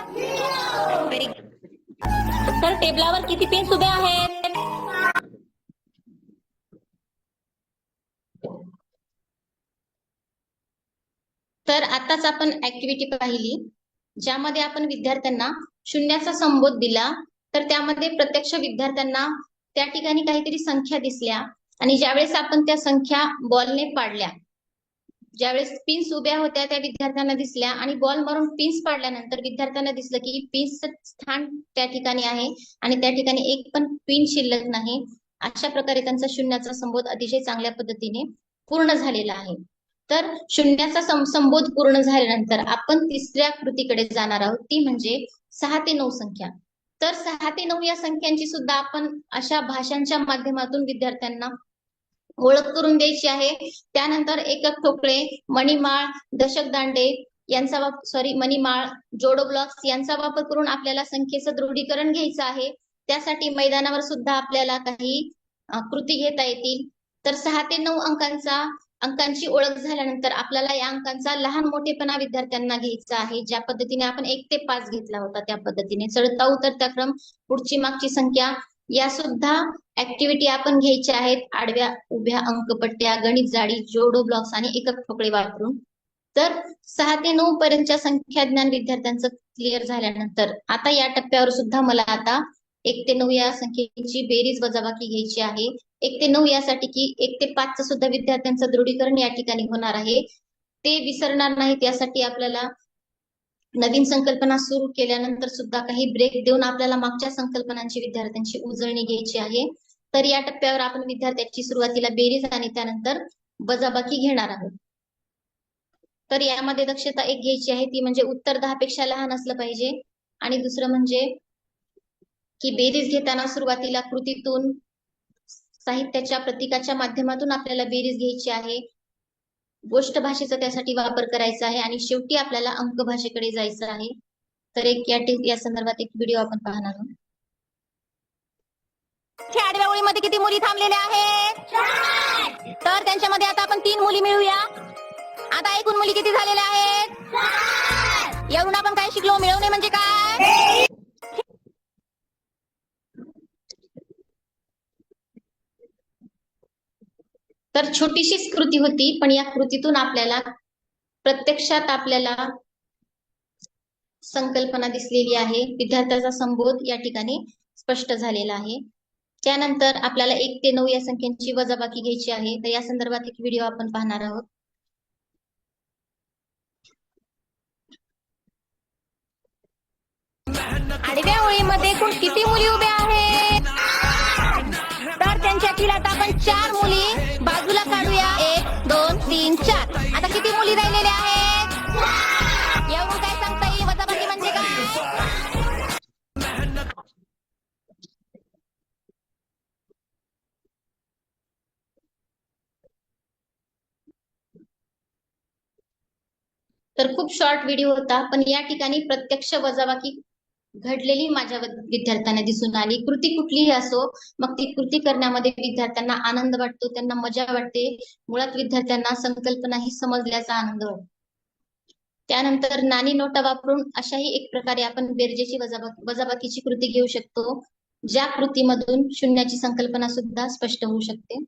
Very good. तर टेबलावर किती पेन्स उभे आहेत? तर आताच आपण ऍक्टिव्हिटी पाहिली, ज्यामध्ये आपण विद्यार्थ्यांना शून्याचा संबोध दिला. तर त्यामध्ये प्रत्यक्ष विद्यार्थ्यांना त्या ठिकाणी काहीतरी संख्या दिसल्या आणि ज्यावेळेस आपण त्या संख्या बॉलने पाडल्या, ज्यावेळेस पिन्स उभ्या होत्या त्या विद्यार्थ्यांना दिसल्या आणि बॉल मारून पिन्स पाडल्यानंतर विद्यार्थ्यांना दिसलं की पिन्सचं स्थान त्या ठिकाणी आहे आणि त्या ठिकाणी एक पण पिन शिल्लक नाही. अशा प्रकारे त्यांचा शून्याचा संबोध अतिशय चांगल्या पद्धतीने पूर्ण झालेला आहे. तर शून्याचा संबोध पूर्ण झाल्यानंतर आपण तिसऱ्या कृतीकडे जाणार आहोत, ती म्हणजे 6 ते 9 संख्या. तर 6 ते 9 या संख्यांची सुद्धा आपण अशा भाषांच्या माध्यमातून विद्यार्थ्यांना ओळख करून द्यायची आहे. त्यानंतर एकक ठोकळे, मणिमाळ, दशक दांडे यांचा मणिमाळ, जोडो ब्लॉक्स यांचा वापर करून आपल्याला संख्येचं दृढीकरण घ्यायचं आहे. त्यासाठी मैदानावर सुद्धा आपल्याला काही कृती घेता येतील. तर 6 ते 9 अंकांची ओळख झाल्यानंतर आपल्याला या अंकांचा लहान मोठेपणा विद्यार्थ्यांना घ्यायचा आहे. ज्या पद्धतीने आपण 1 ते 5 घेतला होता त्या पद्धतीने चढता उतरता क्रम, पुढची मागची संख्या, या सुद्धा ऍक्टिव्हिटी आपण घ्यायच्या आहेत आडव्या उभ्या अंकपट्ट्या, गणित जाळी, जोडो ब्लॉक्स आणि एकक ठोकळे वापरून. तर 6 ते 9 पर्यंतच्या संख्या ज्ञान विद्यार्थ्यांचं क्लिअर झाल्यानंतर आता या टप्प्यावर सुद्धा मला आता 1 ते 9 या संख्येची बेरीज वजाबाकी घ्यायची आहे. 1 ते 9 यासाठी की 1 ते 5चं सुद्धा विद्यार्थ्यांचं दृढीकरण या ठिकाणी होणार आहे. ते विसरणार नाहीत यासाठी आपल्याला नवीन संकल्पना सुरू केल्यानंतर सुद्धा काही ब्रेक देऊन आपल्याला मागच्या संकल्पनांची विद्यार्थ्यांची उजळणी घ्यायची आहे. तर या टप्प्यावर आपण विद्यार्थ्यांची सुरुवातीला बेरीज आणि त्यानंतर वजाबाकी घेणार आहोत. तर यामध्ये दक्षता एक घ्यायची आहे, ती म्हणजे उत्तर 10 पेक्षा लहान असलं पाहिजे. आणि दुसरं म्हणजे की बेरीज घेताना सुरुवातीला कृतीतून, साहित्याच्या प्रतीकाच्या माध्यमातून आपल्याला बेरीज घ्यायची आहे. गोष्ट भाषेचा त्यासाठी वापर करायचा आहे आणि शेवटी आपल्याला अंक भाषेकडे जायचं आहे. तर या संदर्भात एक व्हिडिओ आपण पाहणार आहोत. आडव्या ओळीमध्ये किती मुली थांबलेल्या आहेत? तर त्यांच्यामध्ये आता आपण 3 मुली मिळूया. आता एकूण मुली किती झालेल्या आहेत? यावरून आपण काय शिकलो? मिळवणे म्हणजे काय? तर छोटीशीच कृती होती, पण या कृतीतून आपल्याला प्रत्यक्षात संकल्पना दिसलेली आहे. विद्यार्थ्याचा संबोध या ठिकाणी स्पष्ट झालेला आहे. त्यानंतर आपल्याला 1 ते 9 या संख्यांची वजाबाकी घ्यायची आहे. तर या संदर्भात एक व्हिडिओ आपण पाहणार आहोत. आडव्या ओळीमध्ये एकूण किती मुली उभ्या आहेत? तर त्यांच्यातील आता आपण 4 मुली बाजूला काढूया. 1 2 3 4. आता किती मुली राहिलेल्या आहेत? यावरून काय सांगता येईल? वजाबाकी म्हणजे काय? तर खूप शॉर्ट व्हिडिओ होता, पण या ठिकाणी प्रत्यक्ष वजाबाकी घडलेली माझ्या विद्यार्थ्यांना दिसून आली. कृती कुठलीही असो, मग ती कृती करण्यामध्ये विद्यार्थ्यांना आनंद वाटतो, त्यांना मजा वाटते. मुळात विद्यार्थ्यांना संकल्पना ही समजल्याचा आनंद वाटतो. त्यानंतर नाणी नोटा वापरून अशाही एक प्रकारे आपण बेरजेची वजाबाकीची कृती घेऊ शकतो, ज्या कृतीमधून शून्याची संकल्पना सुद्धा स्पष्ट होऊ शकते.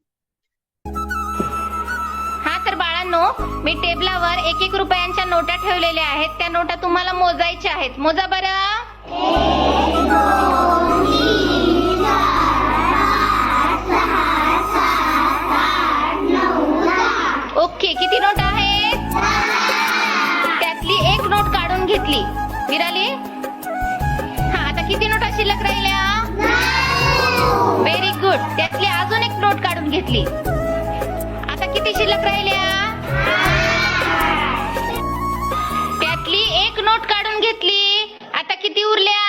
हा तर बाळांनो, मी टेबलावर 1-1 रुपयांच्या नोटा ठेवलेल्या आहेत. त्या नोटा तुम्हाला मोजायच्या आहेत. मोजा बरं. ओके, किती नोट आहेत? त्यातली एक नोट काढून घेतली. विराली, हा, आता किती नोटा शिल्लक राहिल्या? Very good. त्यातली अजून एक नोट काढून घेतली. आता किती शिल्लक राहिल्या? त्यातली एक नोट काढून घेतली. आता किती उरल्या?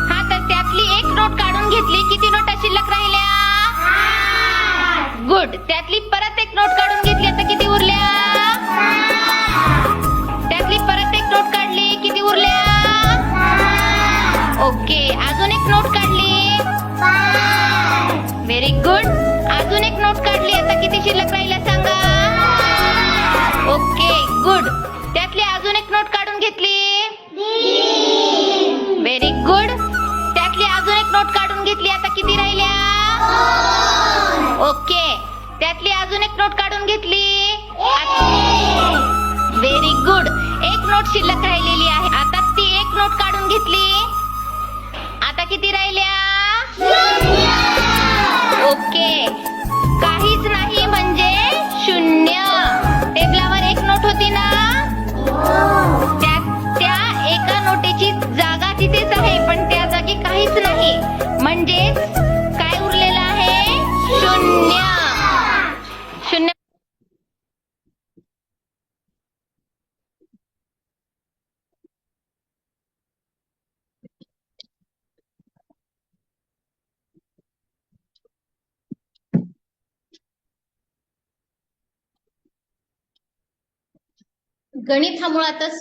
हा, तर त्यातली एक नोट काढून घेतली. किती नोटा शिल्लक राहिल्या? गुड. त्यातली परत एक नोट काढून घेतली. आता किती उरल्या? त्यातली परत एक नोट काढली. किती उरल्या? ओके. अजून एक नोट काढली. Very good. अजून एक नोट काढली. आता किती शिल्लक राहिल्या सांगा? Okay, good. त्यातली अजून एक नोट काढून घेतली. Very good. त्यातली अजून एक नोट काढून घेतली. आता किती राहिल्या? ओके. त्यातली अजून एक नोट काढून घेतली? Very good. एक नोट शिल्लक राहिलेली आहे. आता ती एक नोट काढून घेतली. आता किती राहिल्या? ओके. काहीच नाही म्हणजे शून्य. टेबलावर एक नोट होती ना? त्या एका नोटेची जागा तिथेच आहे, पण त्या जागी काहीच नाही. म्हणजेच काय उरलेलं आहे? शून्य. शून्य. गणित हा मुळातच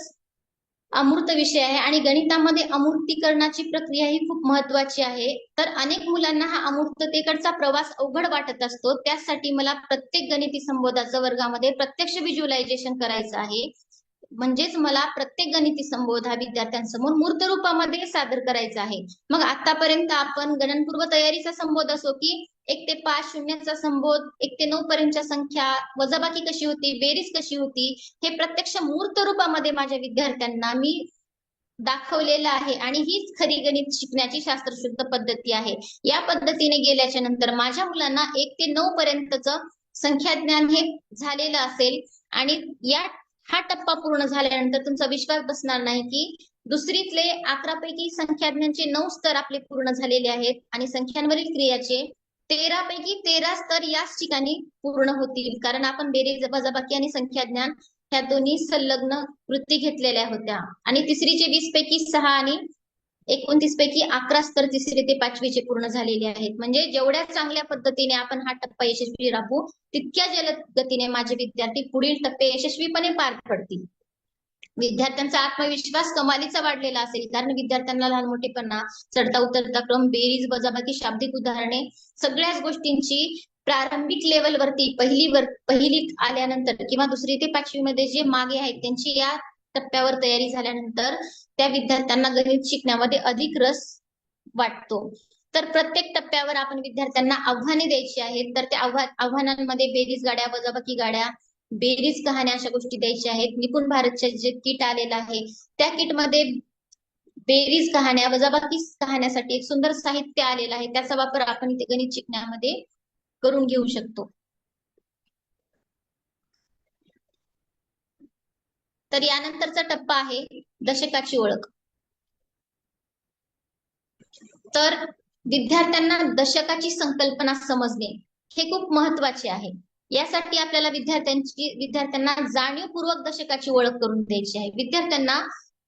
अमूर्त विषय आहे आणि गणितामध्ये अमूर्तीकरणाची प्रक्रिया ही खूप महत्वाची आहे. तर अनेक मुलांना हा अमूर्ततेकडचा प्रवास अवघड वाटत असतो. त्यासाठी मला प्रत्येक गणिती संबोधाचं वर्गामध्ये प्रत्यक्ष व्हिज्युअलायझेशन करायचं आहे. म्हणजेच मला प्रत्येक गणिती संबोध हा विद्यार्थ्यांसमोर मूर्त रूपामध्ये सादर करायचा आहे. मग आतापर्यंत आपण गणनपूर्व तयारीचा संबोध असो की 1 ते 5 शून्याचा संबोध, 1 ते 9 पर्यंतच्या संख्या, वजाबाकी कशी होती, बेरीज कशी होती, हे प्रत्यक्ष मूर्त रूपामध्ये माझ्या विद्यार्थ्यांना मी दाखवलेलं आहे आणि हीच खरी गणित शिकण्याची शास्त्रशुद्ध पद्धती आहे. या पद्धतीने गेल्याच्या नंतर माझ्या मुलांना 1 ते 9 पर्यंतचं संख्याज्ञान हे झालेलं असेल आणि हा टप्पा पूर्ण झाल्यानंतर तुमचा विश्वास बसणार नाही की दुसरीतले 11 पैकी संख्याज्ञानचे 9 स्तर आपले पूर्ण झालेले आहेत आणि संख्यांवरील क्रियाचे 13 पैकी 13 स्तर याच ठिकाणी पूर्ण होतील, कारण आपण बेरीज, वजाबाकी आणि संख्याज्ञान ह्या दोन्ही संलग्न वृत्ती घेतलेल्या होत्या. आणि तिसरीचे 20 पैकी 6 आणि 29 पैकी 11 स्तर तिसरे ते 5वीचे पूर्ण झालेले आहेत. म्हणजे जेवढ्या चांगल्या पद्धतीने आपण हा टप्पा यशस्वी राबवू, तितक्या जलद गतीने माझे विद्यार्थी पुढील टप्पे यशस्वीपणे पार पडतील. विद्यार्थ्यांचा आत्मविश्वास कमालीचा वाढलेला असेल, कारण विद्यार्थ्यांना लहान मोठेपणा, चढता उतरता क्रम, बेरीज, वजाबाकी, शाब्दिक उदाहरणे, सगळ्याच गोष्टींची प्रारंभिक लेवलवरती पहिलीत आल्यानंतर किंवा 2री ते 5वी मध्ये जे मागे आहेत त्यांची या टप्प्यावर तयारी झाल्यानंतर त्या विद्यार्थ्यांना गणित शिकण्यामध्ये अधिक रस वाटतो. तर प्रत्येक टप्प्यावर आपण विद्यार्थ्यांना आव्हाने द्यायची आहेत. तर त्या आव्हानांमध्ये बेरीज गाड्या, वजाबाकी गाड्या, बेरीज कहाण्या अशा गोष्टी द्यायच्या आहेत. निपुण भारतचे जे किट आलेलं आहे त्या किटमध्ये बेरीज कहाण्या, वजाबाकी कहाण्यासाठी एक सुंदर साहित्य आलेलं आहे. त्याचा वापर आपण इथे गणित शिकण्यामध्ये करून घेऊ शकतो. तर यानंतरचा टप्पा आहे दशकाची ओळख. तर विद्यार्थ्यांना दशकाची संकल्पना समजणे हे खूप महत्वाचे आहे. यासाठी आपल्याला विद्यार्थ्यांना जाणीवपूर्वक दशकाची ओळख करून द्यायची आहे. विद्यार्थ्यांना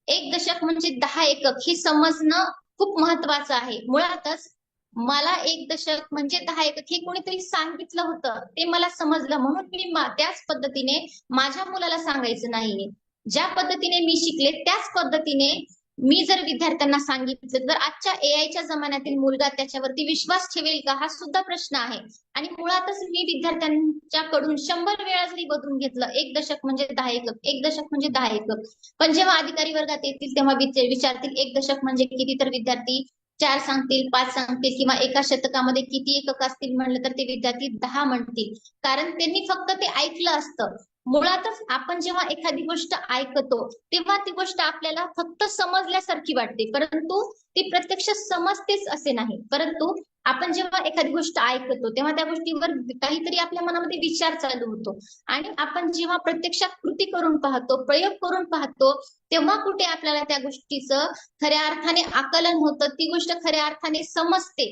1 दशक म्हणजे 10 एकक हे समजणं खूप महत्वाचं आहे. मुळातच मला 1 दशक म्हणजे 10 एकक हे कोणीतरी सांगितलं होतं, ते मला समजलं म्हणून मी त्याच पद्धतीने माझ्या मुलाला सांगायचं नाहीये. ज्या पद्धतीने मी शिकले त्याच पद्धतीने मी जर विद्यार्थ्यांना सांगितलं तर आजच्या एआयच्या जमान्यातील मुलगा त्याच्यावरती विश्वास ठेवेल का, हा सुद्धा प्रश्न आहे. आणि मुळातच मी विद्यार्थ्यांच्याकडून 100 वेळा जरी बदलून घेतलं 1 दशक म्हणजे 10 एकक, 1 दशक म्हणजे 10 एकक, पण जेव्हा अधिकारी वर्गात येतील तेव्हा विचारतील 1 दशक म्हणजे किती, तर विद्यार्थी 4 सांगतील, 5 सांगतील किंवा एका शतकामध्ये किती एकक असतील म्हणलं तर ते विद्यार्थी 10 म्हणतील, कारण त्यांनी फक्त ते ऐकलं असतं. मुळातच आपण जेव्हा एखादी गोष्ट ऐकतो तेव्हा ती गोष्ट आपल्याला फक्त समजल्यासारखी वाटते, परंतु ती प्रत्यक्ष समजतेच असे नाही. परंतु आपण जेव्हा एखादी गोष्ट ऐकतो तेव्हा त्या गोष्टीवर काहीतरी आपल्या मनामध्ये विचार चालू होतो आणि आपण जेव्हा प्रत्यक्षात कृती करून पाहतो, प्रयोग करून पाहतो, तेव्हा कुठे आपल्याला त्या गोष्टीचं खऱ्या अर्थाने आकलन होतं, ती गोष्ट खऱ्या अर्थाने समजते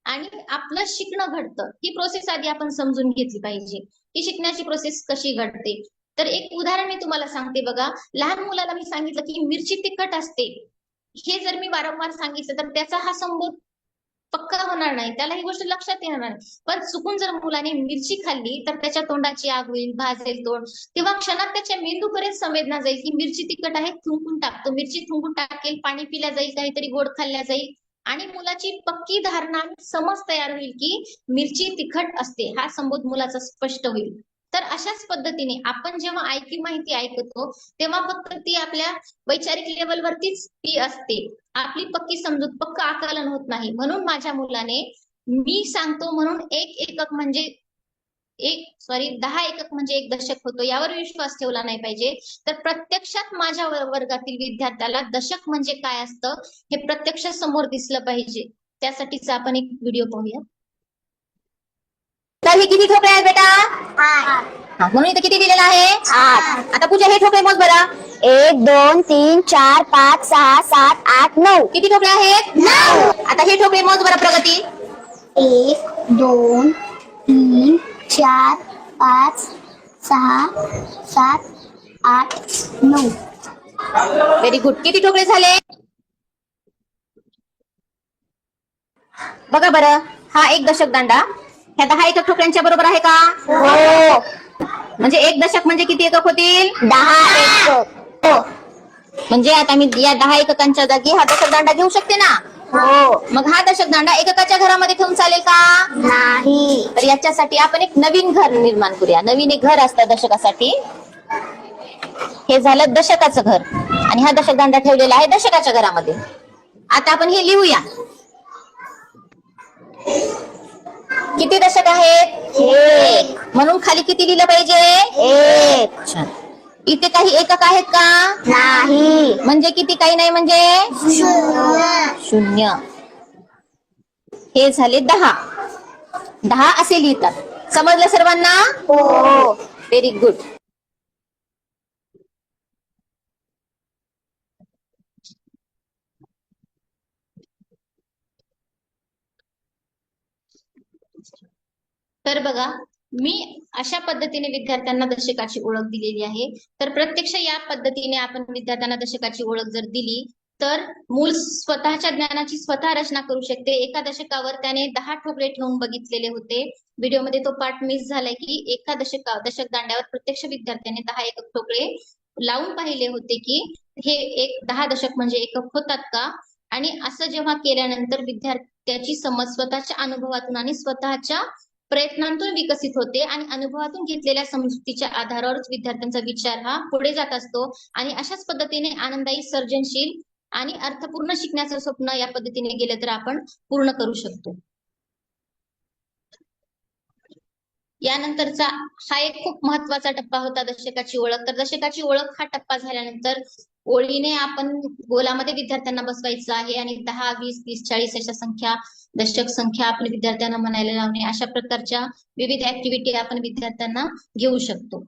आणि आपलं शिकणं घडतं. ही प्रोसेस आधी आपण समजून घेतली पाहिजे की शिकण्याची प्रोसेस कशी घडते. तर एक उदाहरण मी तुम्हाला सांगते बघा. लहान मुलाला मी सांगितलं की मिरची तिखट असते, हे जर मी वारंवार सांगितलं तर त्याचा हा संबोध पक्का होणार नाही, त्याला ही गोष्ट लक्षात येणार नाही. पण चुकून जर मुलाने मिरची खाल्ली तर त्याच्या तोंडाची आग होईल, भाजेल तोंड, तेव्हा क्षणात त्याच्या मेंदूपर्यंत संवेदना जाईल की मिरची तिखट आहे, थुंकून टाकतो. मिरची थुंकून टाकेल, पाणी पिल्या जाईल, काहीतरी गोड खाल्ल्या जाईल आणि मुलाची पक्की धारणा, समज तयार होईल की मिरची तिखट असते. हा संबोध मुलाचा स्पष्ट होईल. तर अशाच पद्धतीने आपण जेव्हा माहिती ऐकतो तेव्हा फक्त ती आपल्या वैचारिक लेवलवरतीच ती असते, आपली पक्की समजूत, पक्क आकलन होत नाही. म्हणून माझ्या मुलाने मी सांगतो म्हणून 1 एकक म्हणजे 10 एकक म्हणजे 1 दशक होतो यावर विश्वास ठेवला नाही पाहिजे. तर प्रत्यक्षात माझ्या वर्गातील विद्यार्थ्याला दशक म्हणजे काय असतं हे प्रत्यक्ष समोर दिसलं पाहिजे. त्यासाठीच आपण एक व्हिडिओ पाहूया. तर हे किती ठोकळे आहेत बेटा? 8. म्हणून इथे किती लिहिलेलं आहे? 8. आता पूजा हे ठोकळे मोज बरं. 1 2 3 4 5 6 7 8 9. किती ठोकळे आहेत? 9. आता हे ठोकळे मोज बरं प्रगती. 1 2 3 4 5 6 7 8 9. Very good. किती ठोकळे झाले? बघा बरं, हा 1 दशक दांडा ह्या 10 एकक ठोकळ्यांच्या बरोबर आहे का? हो. म्हणजे 1 दशक म्हणजे किती एकक होतील? 10 एकक. हो. म्हणजे आता मी या 10 एककांच्या जागी हा दशक दांडा घेऊ शकते ना? हो. मग हा दशक दांडा एककाच्या घरामध्ये ठेवून चालेल का? नाही. तर याच्यासाठी आपण एक नवीन घर निर्माण करूया. नवीन एक घर असतं दशकासाठी. हे झालं दशकाचं घर आणि हा दशक दांडा ठेवलेला आहे दशकाच्या घरामध्ये. आता आपण हे लिहूया. किती दशक आहेत? 1 म्हणून खाली किती लिहिलं पाहिजे? 1. छान. इथे काही एकक आहेत का? नाही. म्हणजे किती? काही नाही म्हणजे 0. हे झाले 10. 10 असे लिहितात. समजलं सर्वांना? हो. Very good. तर बघा, मी अशा पद्धतीने विद्यार्थ्यांना दशकाची ओळख दिलेली आहे. तर प्रत्यक्ष या पद्धतीने आपण विद्यार्थ्यांना दशकाची ओळख जर दिली तर मूल स्वतःच्या ज्ञानाची स्वतः रचना करू शकते. एका दशकावर त्याने 10 ठोकळे ठेवून बघितलेले होते. व्हिडिओमध्ये तो पार्ट मिस झालाय की एका दशक दांड्यावर प्रत्यक्ष विद्यार्थ्याने 10 एकक ठोकळे लावून पाहिले होते की हे 10 दशक म्हणजे एकक होतात का. आणि असं जेव्हा केल्यानंतर विद्यार्थ्याची समज स्वतःच्या अनुभवातून आणि स्वतःच्या प्रयत्नांतून विकसित होते आणि अनुभवातून घेतलेल्या समजुतीच्या आधारावरच विद्यार्थ्यांचा विचार हा पुढे जात असतो. आणि अशाच पद्धतीने आनंदायी, सर्जनशील आणि अर्थपूर्ण शिकण्याचं स्वप्न या पद्धतीने गेलं तर आपण पूर्ण करू शकतो. यानंतरचा हा एक खूप महत्वाचा टप्पा होता दशकाची ओळख. तर दशकाची ओळख हा टप्पा झाल्यानंतर ओळीने आपण गोलामध्ये विद्यार्थ्यांना बसवायचं आहे आणि 10 20 30 40 अशा संख्या, दशक संख्या आपण विद्यार्थ्यांना म्हणायला लावणे, अशा प्रकारच्या विविध ऍक्टिव्हिटी आपण विद्यार्थ्यांना घेऊ शकतो.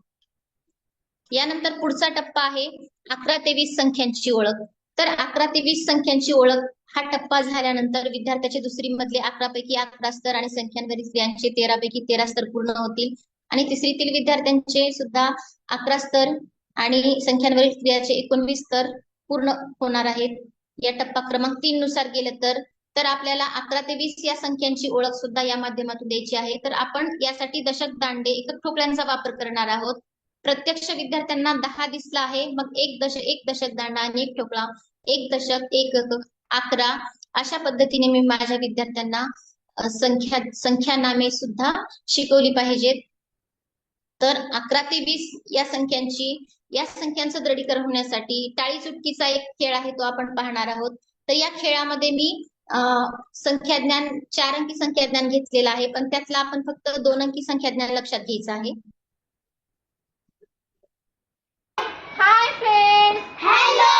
यानंतर पुढचा टप्पा आहे 11 ते 20 संख्यांची ओळख. तर 11 ते 20 संख्यांची ओळख हा टप्पा झाल्यानंतर विद्यार्थ्याचे दुसरी मधले 11 पैकी 11 स्तर आणि संख्यांवरील क्रियांचे 13 पैकी 13 स्तर पूर्ण होतील. आणि तिसरीतील विद्यार्थ्यांचे सुद्धा 11 स्तर आणि संख्यांवरील क्रियाचे 19 स्तर पूर्ण होणार आहेत. या टप्पा क्रमांक 3 नुसार गेलं तर आपल्याला 11 ते 20 या संख्यांची ओळख सुद्धा या माध्यमातून द्यायची आहे. तर आपण यासाठी दशक दांडे, एकक ठोकळ्यांचा वापर करणार आहोत. प्रत्यक्ष विद्यार्थ्यांना 10 दिसला आहे, मग एक दशक दांडा आणि एक ठोकळा, 1 दशक 1 एकक 11 अशा पद्धतीने मी माझ्या विद्यार्थ्यांना संख्या नामे सुद्धा शिकवली पाहिजेत. तर 11 ते 20 या संख्यांचं दृढीकरण होण्यासाठी टाळी चुटकीचा एक खेळ आहे, तो आपण पाहणार आहोत. तर या खेळामध्ये मी संख्याज्ञान 4 अंकी संख्याज्ञान घेतलेलं आहे, पण त्यातला आपण फक्त 2 अंकी संख्याज्ञान लक्षात घ्यायचं आहे. Hi friends. हॅलो.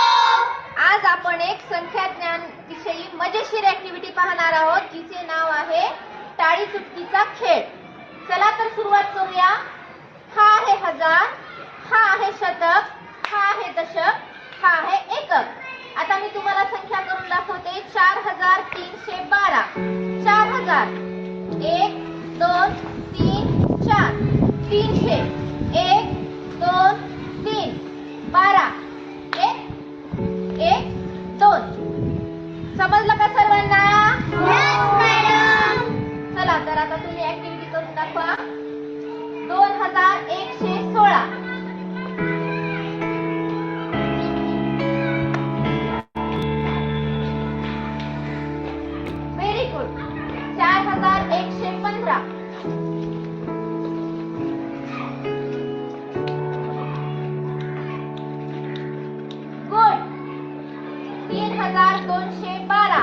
आज आपण एक संख्याज्ञान विषयी मजेशीर ऍक्टिव्हिटी पाहणार आहोत, जिचे नाव आहे टाळी चुटकीचा खेळ. चला तर सुरुवात करूया. हा आहे हजार, हा आहे शतक, हा आहे दशक, हा आहे एकक. आता मी तुम्हाला संख्या करून दाखवते. 4312. 4000 1 2 3 4 300 1 2 3 12 1 1 2. समजलं का सर्वांना? चला तर आता तुम्ही ऍक्टिव्हिटी करून दाखवा. 2116. Very good. 4115. Good. 3212.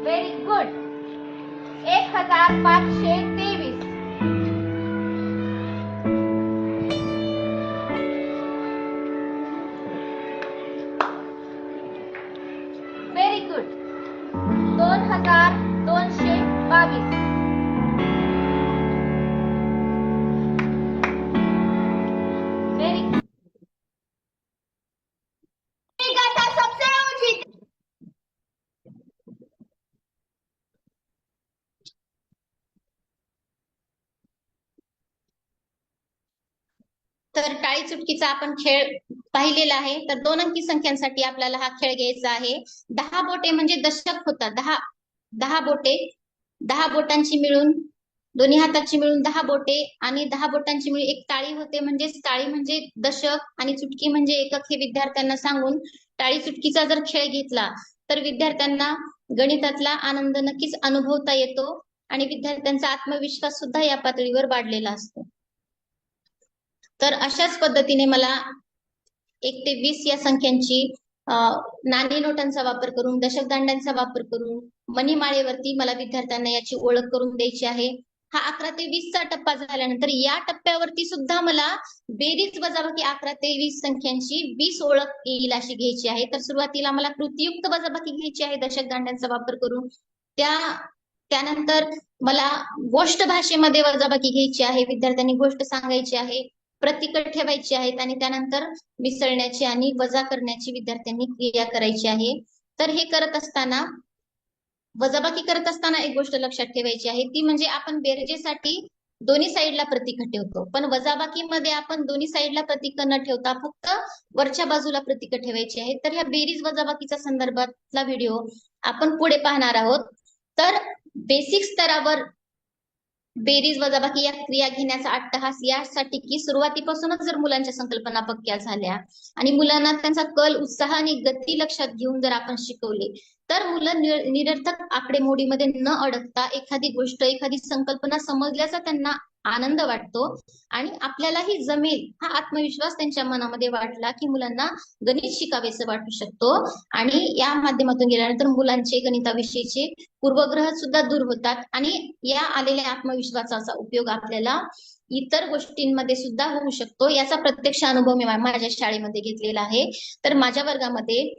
Very good. 1523. Very good. 2222. Very good. सबसे ऊंची. तर टाळी चुटकीचा आपण खेळ पाहिलेला आहे. तर 2 अंकी संख्यांसाठी आपल्याला हा खेळ घ्यायचा आहे. 10 बोटे म्हणजे दशक होतात. 10 बोटे, 10 बोटांची मिळून, दोन्ही हाताची मिळून 10 बोटे आणि 10 बोटांची मिळून एक टाळी होते. म्हणजे टाळी म्हणजे दशक आणि चुटकी म्हणजे एकक हे विद्यार्थ्यांना सांगून टाळी चुटकीचा जर खेळ घेतला तर विद्यार्थ्यांना गणितातला आनंद नक्कीच अनुभवता येतो आणि विद्यार्थ्यांचा आत्मविश्वास सुद्धा या पातळीवर वाढलेला असतो. तर अशाच पद्धतीने मला 1 ते 20 या संख्यांची नाणी नोटांचा वापर करून, दशक दांड्यांचा वापर करून, मणिमाळेवरती मला विद्यार्थ्यांना याची ओळख करून द्यायची आहे. हा 11 ते 20 चा टप्पा झाल्यानंतर या टप्प्यावरती सुद्धा मला बेरीज वजाबाकी 11 ते 20 संख्यांची 20 ओळख येईल अशी घ्यायची आहे. तर सुरुवातीला मला कृतीयुक्त वजाबाकी घ्यायची आहे दशक दांड्यांचा वापर करून. त्यानंतर मला गोष्ट भाषेमध्ये वजाबाकी घ्यायची आहे. विद्यार्थ्यांनी गोष्ट सांगायची आहे, प्रतीकं ठेवायची आहेत आणि त्यानंतर मिसळण्याची आणि वजा करण्याची विद्यार्थ्यांनी क्रिया करायची आहे. तर हे करत असताना, वजाबाकी करत असताना एक गोष्ट लक्षात ठेवायची आहे, ती म्हणजे आपण बेरजेसाठी दोन्ही साईडला प्रतीकं ठेवतो, पण वजाबाकीमध्ये आपण दोन्ही साईडला प्रतीकं न ठेवता फक्त वरच्या बाजूला प्रतीकं ठेवायची आहेत. तर ह्या बेरीज वजाबाकीच्या संदर्भातला व्हिडिओ आपण पुढे पाहणार आहोत. तर बेसिक स्तरावर बेरीज वजाबाकी या क्रिया घेण्याचा अट्टहास यासाठी की सुरुवातीपासूनच जर मुलांच्या संकल्पना पक्क्या झाल्या आणि मुलांना त्यांचा कल, उत्साह आणि गती लक्षात घेऊन जर आपण शिकवले तर मुलं निरर्थक आकडेमोडीमध्ये न अडकता एखादी गोष्ट, एखादी संकल्पना समजल्याचा त्यांना आनंद वाटतो आणि आपल्यालाही जमेल हा आत्मविश्वास त्यांच्या मनामध्ये वाटला की मुलांना गणित शिकावेसं वाटू शकतो आणि या माध्यमातून गेल्यानंतर मुलांचे गणिताविषयीचे पूर्वग्रह सुद्धा दूर होतात आणि या आलेल्या आत्मविश्वासाचा उपयोग आपल्याला इतर गोष्टींमध्ये सुद्धा होऊ शकतो. याचा प्रत्यक्ष अनुभव मी माझ्या शाळेमध्ये घेतलेला आहे. तर माझ्या वर्गामध्ये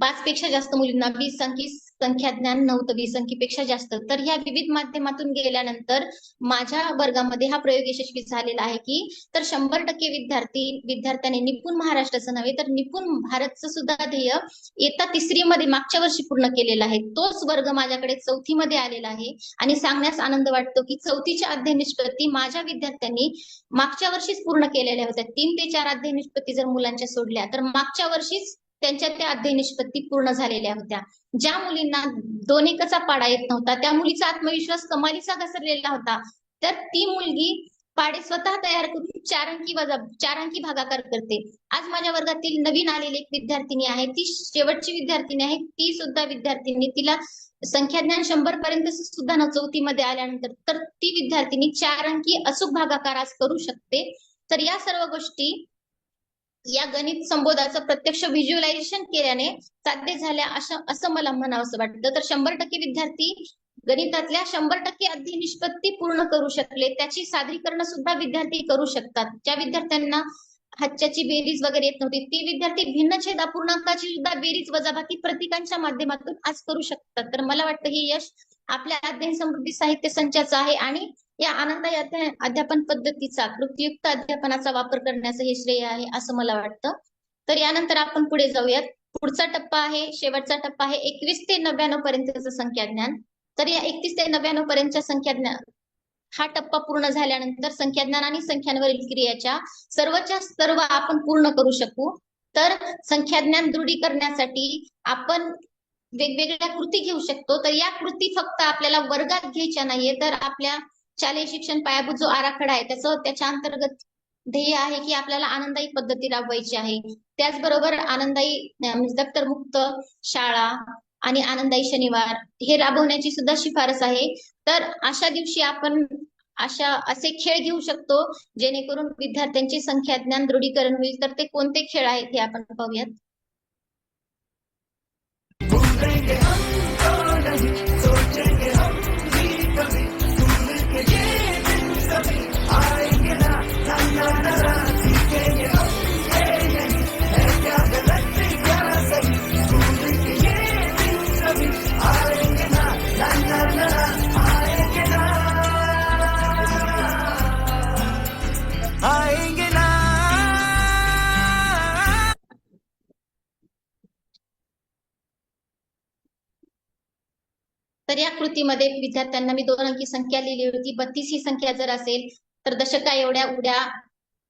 5 पेक्षा जास्त मुलींना 20 अंकी संख्या ज्ञान नव्हतं, 20 अंकीपेक्षा जास्त. तर ह्या विविध माध्यमातून गेल्यानंतर माझ्या वर्गामध्ये हा प्रयोग यशस्वी झालेला आहे की तर 100% विद्यार्थ्यांनी निपुण महाराष्ट्राचं नव्हे तर निपुण भारतचं सुद्धा ध्येय इयत्ता 3री मध्ये मागच्या वर्षी पूर्ण केलेला आहे. तोच वर्ग माझ्याकडे 4थी मध्ये आलेला आहे आणि सांगण्यास आनंद वाटतो की 4थीच्या अध्ययन निष्पत्ती माझ्या विद्यार्थ्यांनी मागच्या वर्षीच पूर्ण केलेल्या होत्या. 3 ते 4 अध्ययन निष्पत्ती जर मुलांच्या सोडल्या तर मागच्या वर्षीच त्यांच्या त्या अध्ययन निष्पत्ती पूर्ण झालेल्या होत्या. ज्या मुलींना 2 एकचा पाडा येत नव्हता त्या मुलीचा आत्मविश्वास कमालीचा घसरलेला होता. तर ती मुलगी पाढे स्वतः तयार करून 4 अंकी भागाकार करते. आज माझ्या वर्गातील नवीन आलेली एक विद्यार्थिनी आहे, ती शेवटची विद्यार्थिनी आहे. ती सुद्धा विद्यार्थिनी, तिला संख्याज्ञान 100 पर्यंत सुद्धा न 4थी मध्ये आल्यानंतर तर ती विद्यार्थिनी 4 अंकी अचूक भागाकार आज करू शकते. तर या सर्व गोष्टी या गणित संबोधाचं प्रत्यक्ष व्हिज्युअलायझेशन केल्याने साध्य झाल्या असं मला म्हणावंसं वाटतं. तर 100% विद्यार्थी गणितातल्या 100% अध्ययन निष्पत्ती पूर्ण करू शकले, त्याची सादरीकरण सुद्धा विद्यार्थी करू शकतात. ज्या विद्यार्थ्यांना हातच्याची बेरीज वगैरे येत नव्हती ती विद्यार्थी भिन्नछेद अपूर्णांकाची सुद्धा बेरीज वजाबाकी प्रतीकांच्या माध्यमातून आज करू शकतात. तर मला वाटतं हे यश आपल्या अध्ययन समृद्धी साहित्य संचाचं आहे आणि या आनंददायी अध्यापन पद्धतीचा, कृतीयुक्त अध्यापनाचा वापर करण्याचं हे श्रेय आहे असं मला वाटतं. तर यानंतर आपण पुढे जाऊयात. पुढचा टप्पा आहे, शेवटचा टप्पा आहे 21 ते 99 पर्यंतचं संख्याज्ञान. तर या 31 ते 99 पर्यंतच्या संख्याज्ञान हा टप्पा पूर्ण झाल्यानंतर संख्याज्ञान आणि संख्यांवरील क्रियाच्या सर्वच्या सर्व आपण पूर्ण करू शकू. तर संख्याज्ञान दृढीकरणासाठी आपण वेगवेगळ्या कृती घेऊ शकतो. तर या कृती फक्त आपल्याला वर्गात घ्यायच्या नाहीये, तर आपल्या शालेय शिक्षण पायाभूत जो आराखडा आहे त्याच्या अंतर्गत ध्येय आहे की आपल्याला आनंददायी पद्धती राबवायची आहे. त्याचबरोबर आनंददायी दप्तरमुक्त शाळा आणि आनंददायी शनिवार हे राबवण्याची सुद्धा शिफारस आहे. तर अशा दिवशी आपण असे खेळ घेऊ शकतो जेणेकरून विद्यार्थ्यांचे संख्याज्ञान दृढीकरण होईल. तर ते कोणते खेळ आहेत हे आपण पाहूयात. तर या कृतीमध्ये विद्यार्थ्यांना मी 2 अंकी संख्या लिहिली होती. 32 ही संख्या जर असेल तर दशका एवढ्या उड्या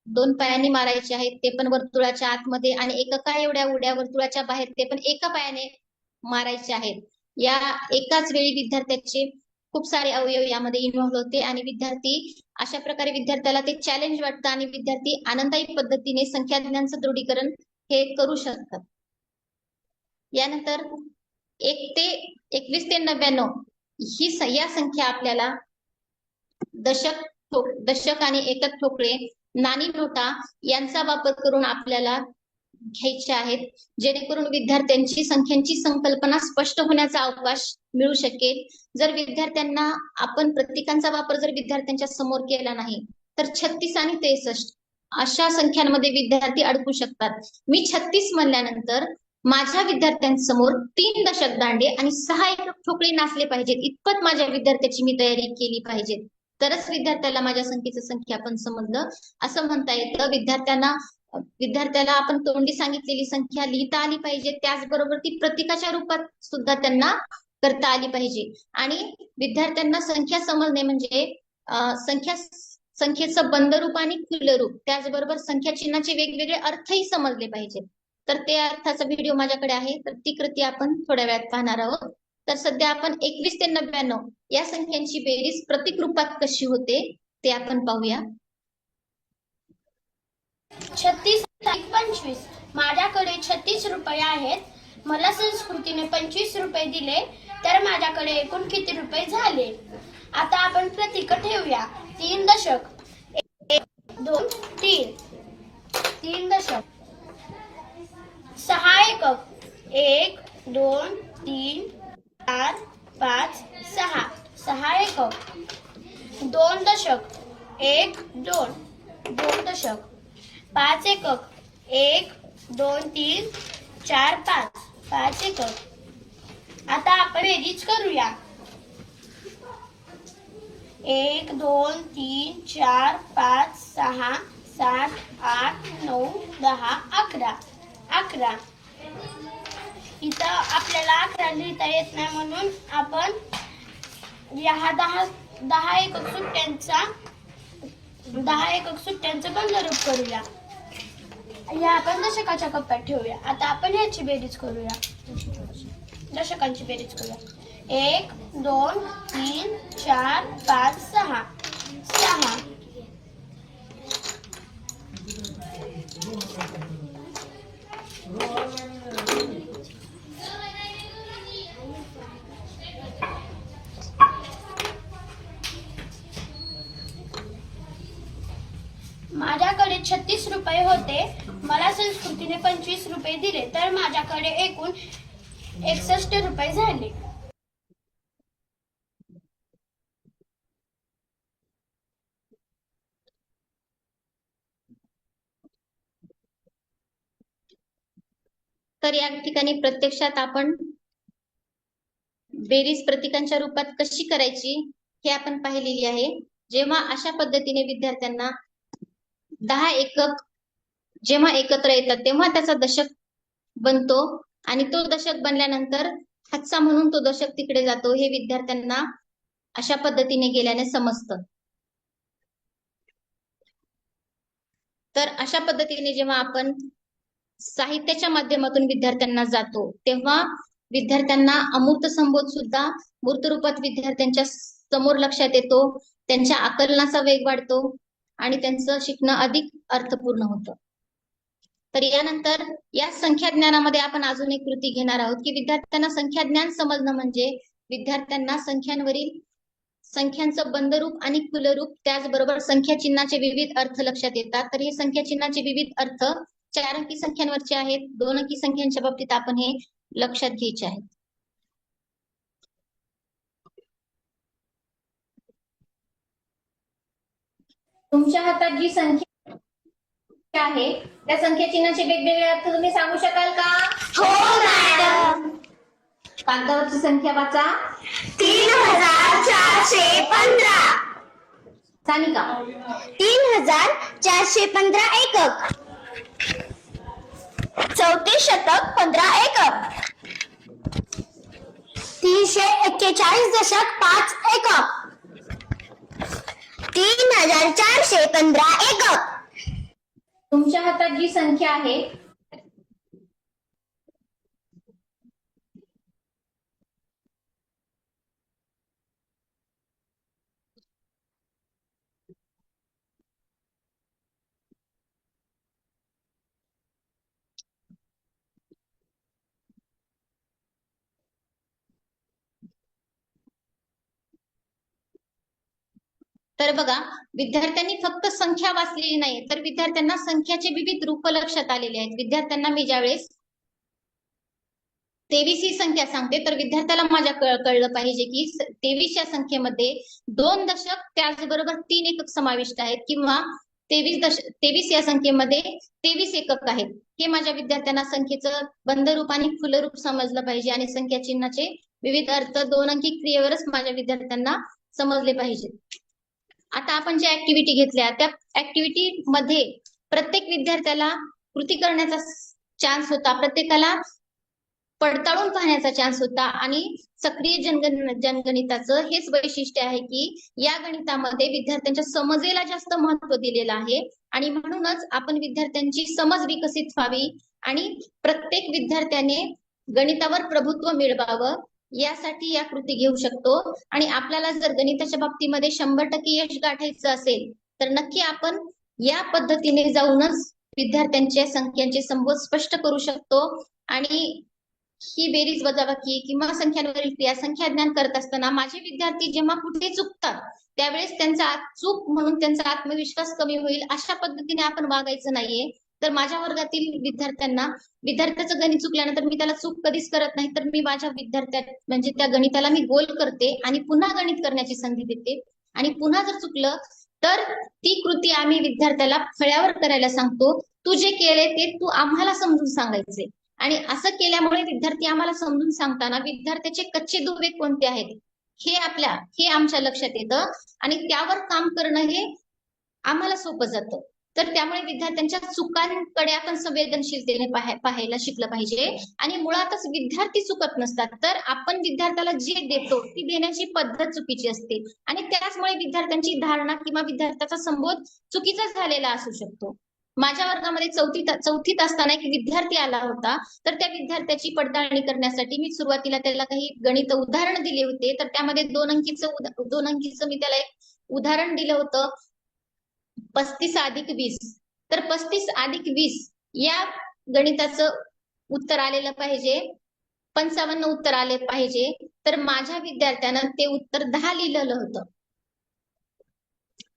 2 पायांनी मारायच्या आहेत, ते पण वर्तुळाच्या आतमध्ये, आणि एकका एवढ्या उड्या वर्तुळाच्या बाहेर, ते पण एका पायाने मारायचे आहेत. या एकाच वेळी विद्यार्थ्याचे खूप सारे अवयव यामध्ये इन्व्हॉल्व्ह होते आणि विद्यार्थी अशा प्रकारे विद्यार्थ्याला ते चॅलेंज वाटतं आणि विद्यार्थी आनंदायी पद्धतीने संख्या ज्ञानाचं दृढीकरण हे करू शकतात. यानंतर 1 ते 21 ते 99 या संख्या आपल्याला दशक आणि एकक ठोकळे, नाणी नोटा यांचा वापर करून आपल्याला घ्यायचे आहेत, जेणेकरून विद्यार्थ्यांची संख्यांची संकल्पना स्पष्ट होण्याचा अवकाश मिळू शकेल. जर विद्यार्थ्यांना आपण प्रतीकांचा वापर जर विद्यार्थ्यांच्या समोर केला नाही तर 36 आणि 63 अशा संख्यांमध्ये विद्यार्थी अडकू शकतात. मी 36 म्हणल्यानंतर माझ्या विद्यार्थ्यांसमोर 3 दशक दांडे आणि 6 एकक ठोकळे नाचले पाहिजेत, इतपत माझ्या विद्यार्थ्याची मी तयारी केली पाहिजे, तरच विद्यार्थ्याला माझ्या संख्येचं संख्यापन समजलं असं म्हणता येतं. विद्यार्थ्याला आपण तोंडी सांगितलेली संख्या लिहिता आली पाहिजे, त्याचबरोबर ती प्रतीकाच्या रूपात सुद्धा त्यांना करता आली पाहिजे. आणि विद्यार्थ्यांना संख्या समजणे म्हणजे संख्येचं बंदरूप आणि खुलरूप, त्याचबरोबर संख्या चिन्हाचे वेगवेगळे अर्थही समजले पाहिजे. तर ते अर्थाचा व्हिडिओ माझ्याकडे आहे, तर ती कृती आपण थोड्या वेळात पाहणार आहोत. तर सध्या आपण 21 ते 99 या संख्यांची बेरीज प्रतीक रूपात कशी होते ते आपण पाहूया. 36 अधिक 25. माझ्याकडे 36 रुपये आहेत. मला संस्कृतीने 25 रुपये दिले तर माझ्याकडे एकूण किती रुपये झाले? आता आपण प्रतीक ठेवूया. 3 दशक, 1 2 3, 3 दशक. 6 एकक, 1 2 3 4 5 6, 6 एकक. 2 दशक, 1 2, 2 दशक. 5 एकक, 1 2 3 4 5, 5 एकक. आता आपण बेरीज करूया. 1 2 3 4 5 6 7 8 9 10 11, 11. इथं आपल्याला 11 लिहिता येत नाही म्हणून आपण या 10 एकक सुट्ट्यांचं बंदरूप करूया. या आपण दशकाच्या कप्प्यात ठेवूया. आता आपण याची बेरीज करूया. दशकांची बेरीज करूया. 1 2 3 4 5 6, 6. माझ्याकडे 36 रुपये होते. मला संस्कृतीने 25 रुपये दिले तर माझ्याकडे एकूण 61 रुपये झाले. तर या ठिकाणी प्रत्यक्षात आपण बेरीज प्रतीकांच्या रूपात कशी करायची हे आपण पाहिलेली आहे. जेव्हा अशा पद्धतीने विद्यार्थ्यांना 10 एकक जेव्हा एकत्र येतात तेव्हा त्याचा दशक बनतो आणि तो दशक बनल्यानंतर हातचा म्हणून तो दशक तिकडे जातो, हे विद्यार्थ्यांना अशा पद्धतीने गेल्याने समजतं. तर अशा पद्धतीने जेव्हा आपण साहित्याच्या माध्यमातून विद्यार्थ्यांना जातो तेव्हा विद्यार्थ्यांना अमूर्त संबोध सुद्धा मूर्त रूपात विद्यार्थ्यांच्या समोर लक्षात येतो, त्यांच्या आकलनाचा वेग वाढतो आणि त्यांचं शिकणं अधिक अर्थपूर्ण होतं. तर यानंतर या संख्या ज्ञानामध्ये आपण अजून एक कृती घेणार आहोत की विद्यार्थ्यांना संख्या ज्ञान समजणं म्हणजे विद्यार्थ्यांना संख्यांचं बंदरूप आणि खुलरूप, त्याचबरोबर संख्या चिन्हाचे विविध अर्थ लक्षात येतात. तर हे संख्या चिन्हाचे विविध अर्थ 4 अंकी संख्यांवरचे आहेत. 2 अंकी संख्यांच्या बाबतीत आपण हे लक्षात घ्यायचे आहेत. तुमच्या हातात जी संख्या आहे त्या संख्या चिन्हाचे वेगवेगळे अर्थ तुम्ही सांगू शकाल का? हो मॅडम. कागदावरची संख्या वाचा. 3415. सानिका. 3415 एकक. 34 शतक 15 एकक. 341.5 एकक. 3415 एकक. तुमच्या हातात जी संख्या आहे तर बघा, विद्यार्थ्यांनी फक्त संख्या वाचलेली नाही, तर विद्यार्थ्यांना संख्याचे विविध रूप लक्षात आलेले आहेत. विद्यार्थ्यांना मी ज्यावेळेस 23 ही संख्या सांगते तर विद्यार्थ्याला माझ्या कळलं पाहिजे की 23 या संख्येमध्ये 2 दशक त्याचबरोबर 3 एकक समाविष्ट आहेत, किंवा 23 या संख्येमध्ये 23 एकक आहेत. हे माझ्या विद्यार्थ्यांना संख्येचं बंधरूप आणि खुलरूप समजलं पाहिजे, आणि संख्या चिन्हाचे विविध अर्थ 2 अंकी क्रियेवरच माझ्या विद्यार्थ्यांना समजले पाहिजे. आता आपण ज्या ऍक्टिव्हिटी घेतल्या त्या ऍक्टिव्हिटी मध्ये प्रत्येक विद्यार्थ्याला कृती करण्याचा चान्स होता, प्रत्येकाला पडताळून पाहण्याचा चान्स होता, आणि सक्रिय जनगणिताचं हेच वैशिष्ट्य आहे की या गणितामध्ये विद्यार्थ्यांच्या समजेला जास्त महत्व दिलेलं आहे, आणि म्हणूनच आपण विद्यार्थ्यांची समज विकसित व्हावी आणि प्रत्येक विद्यार्थ्याने गणितावर प्रभुत्व मिळवावं यासाठी या कृती घेऊ शकतो. आणि आपल्याला जर गणिताच्या बाबतीमध्ये 100% यश गाठायचं असेल तर नक्की आपण या पद्धतीने जाऊनच विद्यार्थ्यांच्या संख्यांचे संबोध स्पष्ट करू शकतो. आणि ही बेरीज वजाबाकी किंवा संख्यांवरील क्रिया संख्या ज्ञान करत असताना माझे विद्यार्थी जेव्हा कुठे चुकतात त्यावेळेस त्यांचा चूक म्हणून त्यांचा आत्मविश्वास कमी होईल अशा पद्धतीने आपण वागायचं नाहीये. तर माझ्या वर्गातील विद्यार्थ्याचं गणित चुकल्यानंतर मी त्याला चूक कधीच करत नाही, तर मी माझ्या म्हणजे त्या गणिताला मी गोल करते आणि पुन्हा गणित करण्याची संधी देते, आणि पुन्हा जर चुकलं तर ती कृती आम्ही विद्यार्थ्याला फळ्यावर करायला सांगतो. तू जे केले ते तू आम्हाला समजून सांगायचे, आणि असं केल्यामुळे विद्यार्थी आम्हाला समजून सांगताना विद्यार्थ्याचे कच्चे दुवे कोणते आहेत हे आमच्या लक्षात येतं, आणि त्यावर काम करणं हे आम्हाला सोपं जातं. तर त्यामुळे विद्यार्थ्यांच्या चुकांकडे आपण संवेदनशीलतेने पाहायला शिकलं पाहिजे. आणि मुळातच विद्यार्थी चुकत नसतात, तर आपण विद्यार्थ्याला जे देतो ती देण्याची पद्धत चुकीची असते, आणि त्याचमुळे विद्यार्थ्यांची धारणा किंवा विद्यार्थ्याचा संबोध चुकीचा झालेला असू शकतो. माझ्या वर्गामध्ये चौथीत असताना एक विद्यार्थी आला होता, तर त्या विद्यार्थ्याची पडताळणी करण्यासाठी मी सुरुवातीला त्याला काही गणित उदाहरण दिले होते. तर त्यामध्ये 2 अंकीचं मी त्याला एक उदाहरण दिलं होतं, 35 अधिक 20. तर 35 अधिक 20 या गणिताचं उत्तर आलेलं पाहिजे, 55 उत्तर आले पाहिजे. तर माझ्या विद्यार्थ्यानं ते उत्तर 10 लिहिलेलं होतं.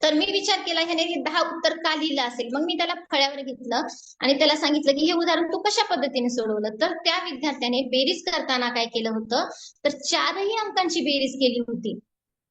तर मी विचार केला ह्याने हे 10 उत्तर का लिहिलं असेल. मग मी त्याला फळ्यावर घेतलं आणि त्याला सांगितलं की हे उदाहरण तू कशा पद्धतीने सोडवलं. तर त्या विद्यार्थ्याने बेरीज करताना काय केलं होतं, तर 4ही अंकांची बेरीज केली होती.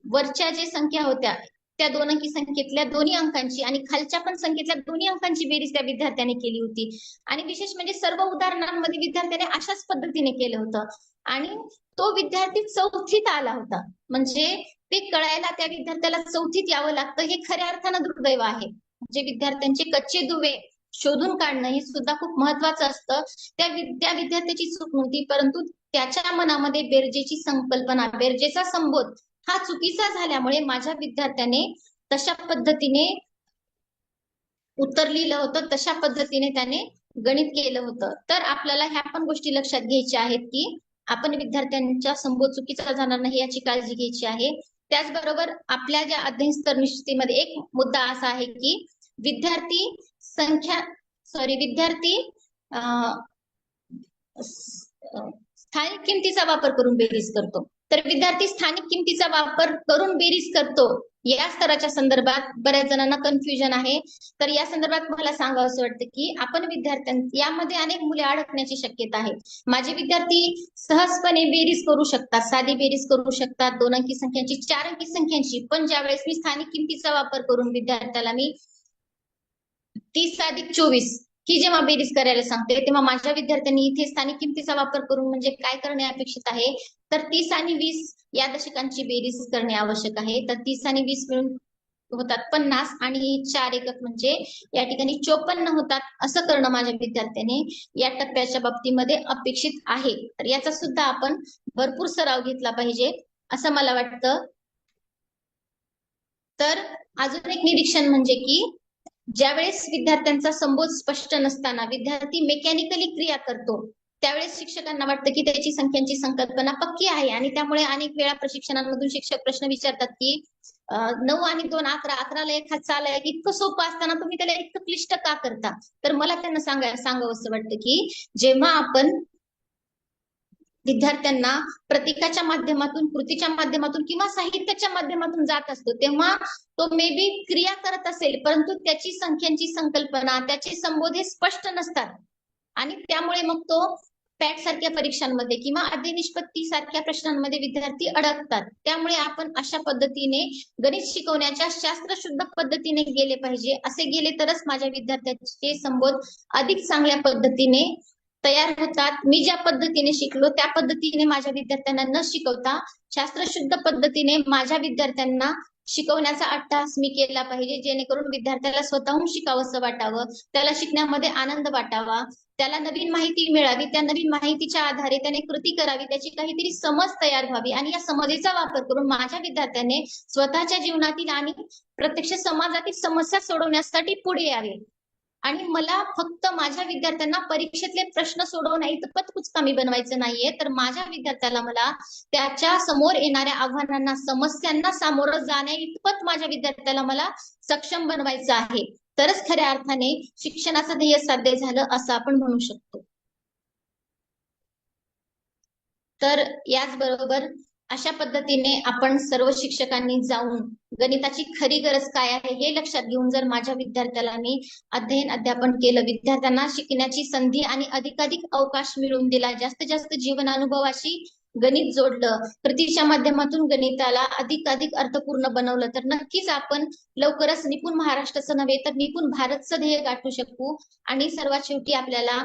वरच्या जे संख्या होत्या त्या 2 अंकी संख्येतल्या दोन्ही अंकांची आणि खालच्या पण संख्येतल्या दोन्ही अंकांची बेरीज त्या विद्यार्थ्याने केली होती. आणि विशेष म्हणजे सर्व उदाहरणांमध्ये विद्यार्थ्याने अशाच पद्धतीने केलं होतं, आणि तो विद्यार्थी 4थीत आला होता. म्हणजे ते कळायला त्या विद्यार्थ्याला 4थीत यावं लागतं, हे खऱ्या अर्थानं दुर्दैव आहे. म्हणजे विद्यार्थ्यांचे कच्चे दुवे शोधून काढणं हे सुद्धा खूप महत्वाचं असतं. त्या विद्यार्थ्याची चूक नव्हती, परंतु त्याच्या मनामध्ये बेरजेची संकल्पना, बेरजेचा संबोध हा चुकीचा झाल्यामुळे माझ्या विद्यार्थ्याने तशा पद्धतीने उत्तर लिहिलं होतं, तशा पद्धतीने त्याने गणित केलं होतं. तर आपल्याला ह्या पण गोष्टी लक्षात घ्यायच्या आहेत की आपण विद्यार्थ्यांच्या संबोध चुकीचा जाणार नाही याची काळजी घ्यायची आहे. त्याचबरोबर आपल्या ज्या अध्ययन स्तर निश्चितीमध्ये एक मुद्दा असा आहे की विद्यार्थी स्थानिक किमतीचा वापर करून बेरीज करतो. तर विद्यार्थी स्थानिक किमतीचा वापर करून बेरीज करतो या स्तराच्या संदर्भात बऱ्याच जणांना कन्फ्युजन आहे. तर या संदर्भात मला सांगावं असं वाटतं की आपण यामध्ये अनेक मुले अडकण्याची शक्यता आहे. माझे विद्यार्थी सहजपणे बेरीज करू शकतात, साधी बेरीज करू शकतात, 2 अंकी संख्यांची, 4 अंकी संख्यांची. पण ज्यावेळेस मी स्थानिक किमतीचा वापर करून विद्यार्थ्याला मी 30 अधिक 24 ही जेव्हा बेरीज करायला सांगते तेव्हा माझ्या विद्यार्थ्यांनी इथे स्थानिक किमतीचा वापर करून म्हणजे काय करणे अपेक्षित आहे, तर 30 आणि 20 या दशकांची बेरीज करणे आवश्यक आहे. तर 30 आणि 20 मिळून होतात 50 आणि 4 एकक म्हणजे या ठिकाणी 54 होतात, असं करणं माझ्या विद्यार्थ्याने या टप्प्याच्या बाबतीमध्ये अपेक्षित आहे. तर याचा सुद्धा आपण भरपूर सराव घेतला पाहिजे असं मला वाटतं. तर अजून एक निरीक्षण म्हणजे की ज्यावेळेस विद्यार्थ्यांचा संबोध स्पष्ट नसताना विद्यार्थी मेकॅनिकली क्रिया करतो, त्यावेळेस शिक्षकांना वाटतं की त्याची संख्यांची संकल्पना पक्की आहे आणि त्यामुळे अनेक वेळा प्रशिक्षणांमधून शिक्षक प्रश्न विचारतात की 9 आणि 2 11, 11ला 1 हा चाल आहे, इतकं सोपं असताना तुम्ही त्याला इतकं क्लिष्ट का करता? तर मला त्यांना सांगावंसं वाटतं की जेव्हा आपण विद्यार्थ्यांना प्रतीकाच्या माध्यमातून, कृतीच्या माध्यमातून किंवा साहित्याच्या माध्यमातून जात असतो, तेव्हा तो मे बी क्रिया करत असेल, परंतु त्याची संख्यांची संकल्पना, त्याचे संबोध हे स्पष्ट नसतात आणि त्यामुळे मग तो पॅट सारख्या परीक्षांमध्ये किंवा अधिनिष्पत्ती सारख्या प्रश्नांमध्ये विद्यार्थी अडकतात. त्यामुळे आपण अशा पद्धतीने गणित शिकवण्याच्या शास्त्रशुद्ध पद्धतीने गेले पाहिजे. असे गेले तरच माझ्या विद्यार्थ्यांचे संबोध अधिक चांगल्या पद्धतीने तयार होतात. मी ज्या पद्धतीने शिकलो त्या पद्धतीने माझ्या विद्यार्थ्यांना न शिकवता शास्त्रशुद्ध पद्धतीने माझ्या विद्यार्थ्यांना शिकवण्याचा अट्टहास मी केला पाहिजे, जेणेकरून विद्यार्थ्याला स्वतःहून शिकावंसं वाटावं, त्याला शिकण्यामध्ये आनंद वाटावा, त्याला नवीन माहिती मिळावी, त्या नवीन माहितीच्या आधारे त्याने कृती करावी, त्याची काहीतरी समज तयार व्हावी आणि या समजेचा वापर करून माझ्या विद्यार्थ्याने स्वतःच्या जीवनातील आणि प्रत्यक्ष समाजातील समस्या सोडवण्यासाठी पुढे यावे. आणि मला फक्त माझ्या विद्यार्थ्यांना परीक्षेतले प्रश्न सोडवण्या इतपत कुचकामी बनवायचं नाहीये, तर माझ्या विद्यार्थ्याला मला त्याच्या समोर येणाऱ्या आव्हानांना, समस्यांना सामोरं जाण्या इतपत माझ्या विद्यार्थ्याला मला सक्षम बनवायचं आहे. तरच खऱ्या अर्थाने शिक्षणाचं ध्येय साध्य झालं असं आपण म्हणू शकतो. तर याचबरोबर अशा पद्धतीने आपण सर्व शिक्षकांनी जाऊन गणिताची खरी गरज काय आहे हे लक्षात घेऊन जर माझ्या विद्यार्थ्याला मी अध्ययन अध्यापन केलं, विद्यार्थ्यांना शिकण्याची संधी आणि अधिकाधिक अवकाश मिळवून दिला, जास्तीत जास्त जीवन अनुभवाशी गणित जोडलं, कृतीच्या माध्यमातून गणिताला अधिकाधिक अर्थपूर्ण बनवलं, तर नक्कीच आपण लवकरच निपुण महाराष्ट्राचं नव्हे तर निपुण भारतचं ध्येय गाठू शकू. आणि सर्वात शेवटी आपल्याला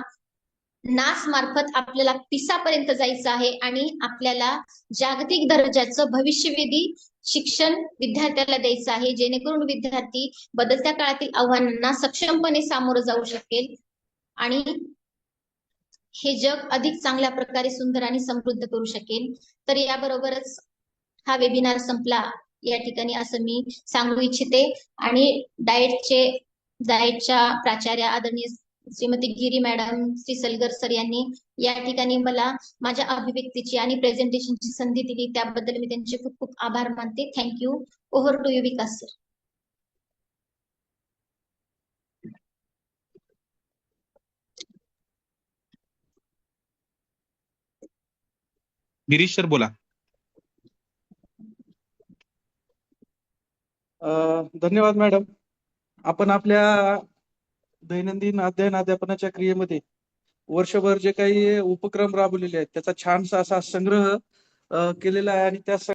नास मार्फत आपल्याला पिसापर्यंत जायचं आहे आणि आपल्याला जागतिक दर्जाचं भविष्यवेधी शिक्षण विद्यार्थ्याला द्यायचं आहे, जेणेकरून विद्यार्थी बदलत्या काळातील आव्हानांना सक्षमपणे सामोरं जाऊ शकेल आणि हे जग अधिक चांगल्या प्रकारे सुंदर आणि समृद्ध करू शकेल. तर याबरोबरच हा वेबिनार संपला या ठिकाणी असं मी सांगू इच्छिते. आणि डाएटच्या प्राचार्य आदरणीय श्रीमती गिरी मॅडम, श्री सलगर सर यांनी या ठिकाणी मला माझ्या अभिव्यक्तीची आणि प्रेझेंटेशनची संधी दिली, त्याबद्दल मी त्यांचे खूप खूप आभार मानते. Thank you. Over to you Vikas sir. Girish sir बोला. धन्यवाद मॅडम. आपण आपल्या दैनंदिन अध्ययन अध्यापनाच्या क्रियेमध्ये वर्षभर जे काही उपक्रम राबवलेले आहेत त्याचा छानसा असा संग्रह केलेला आहे आणि त्या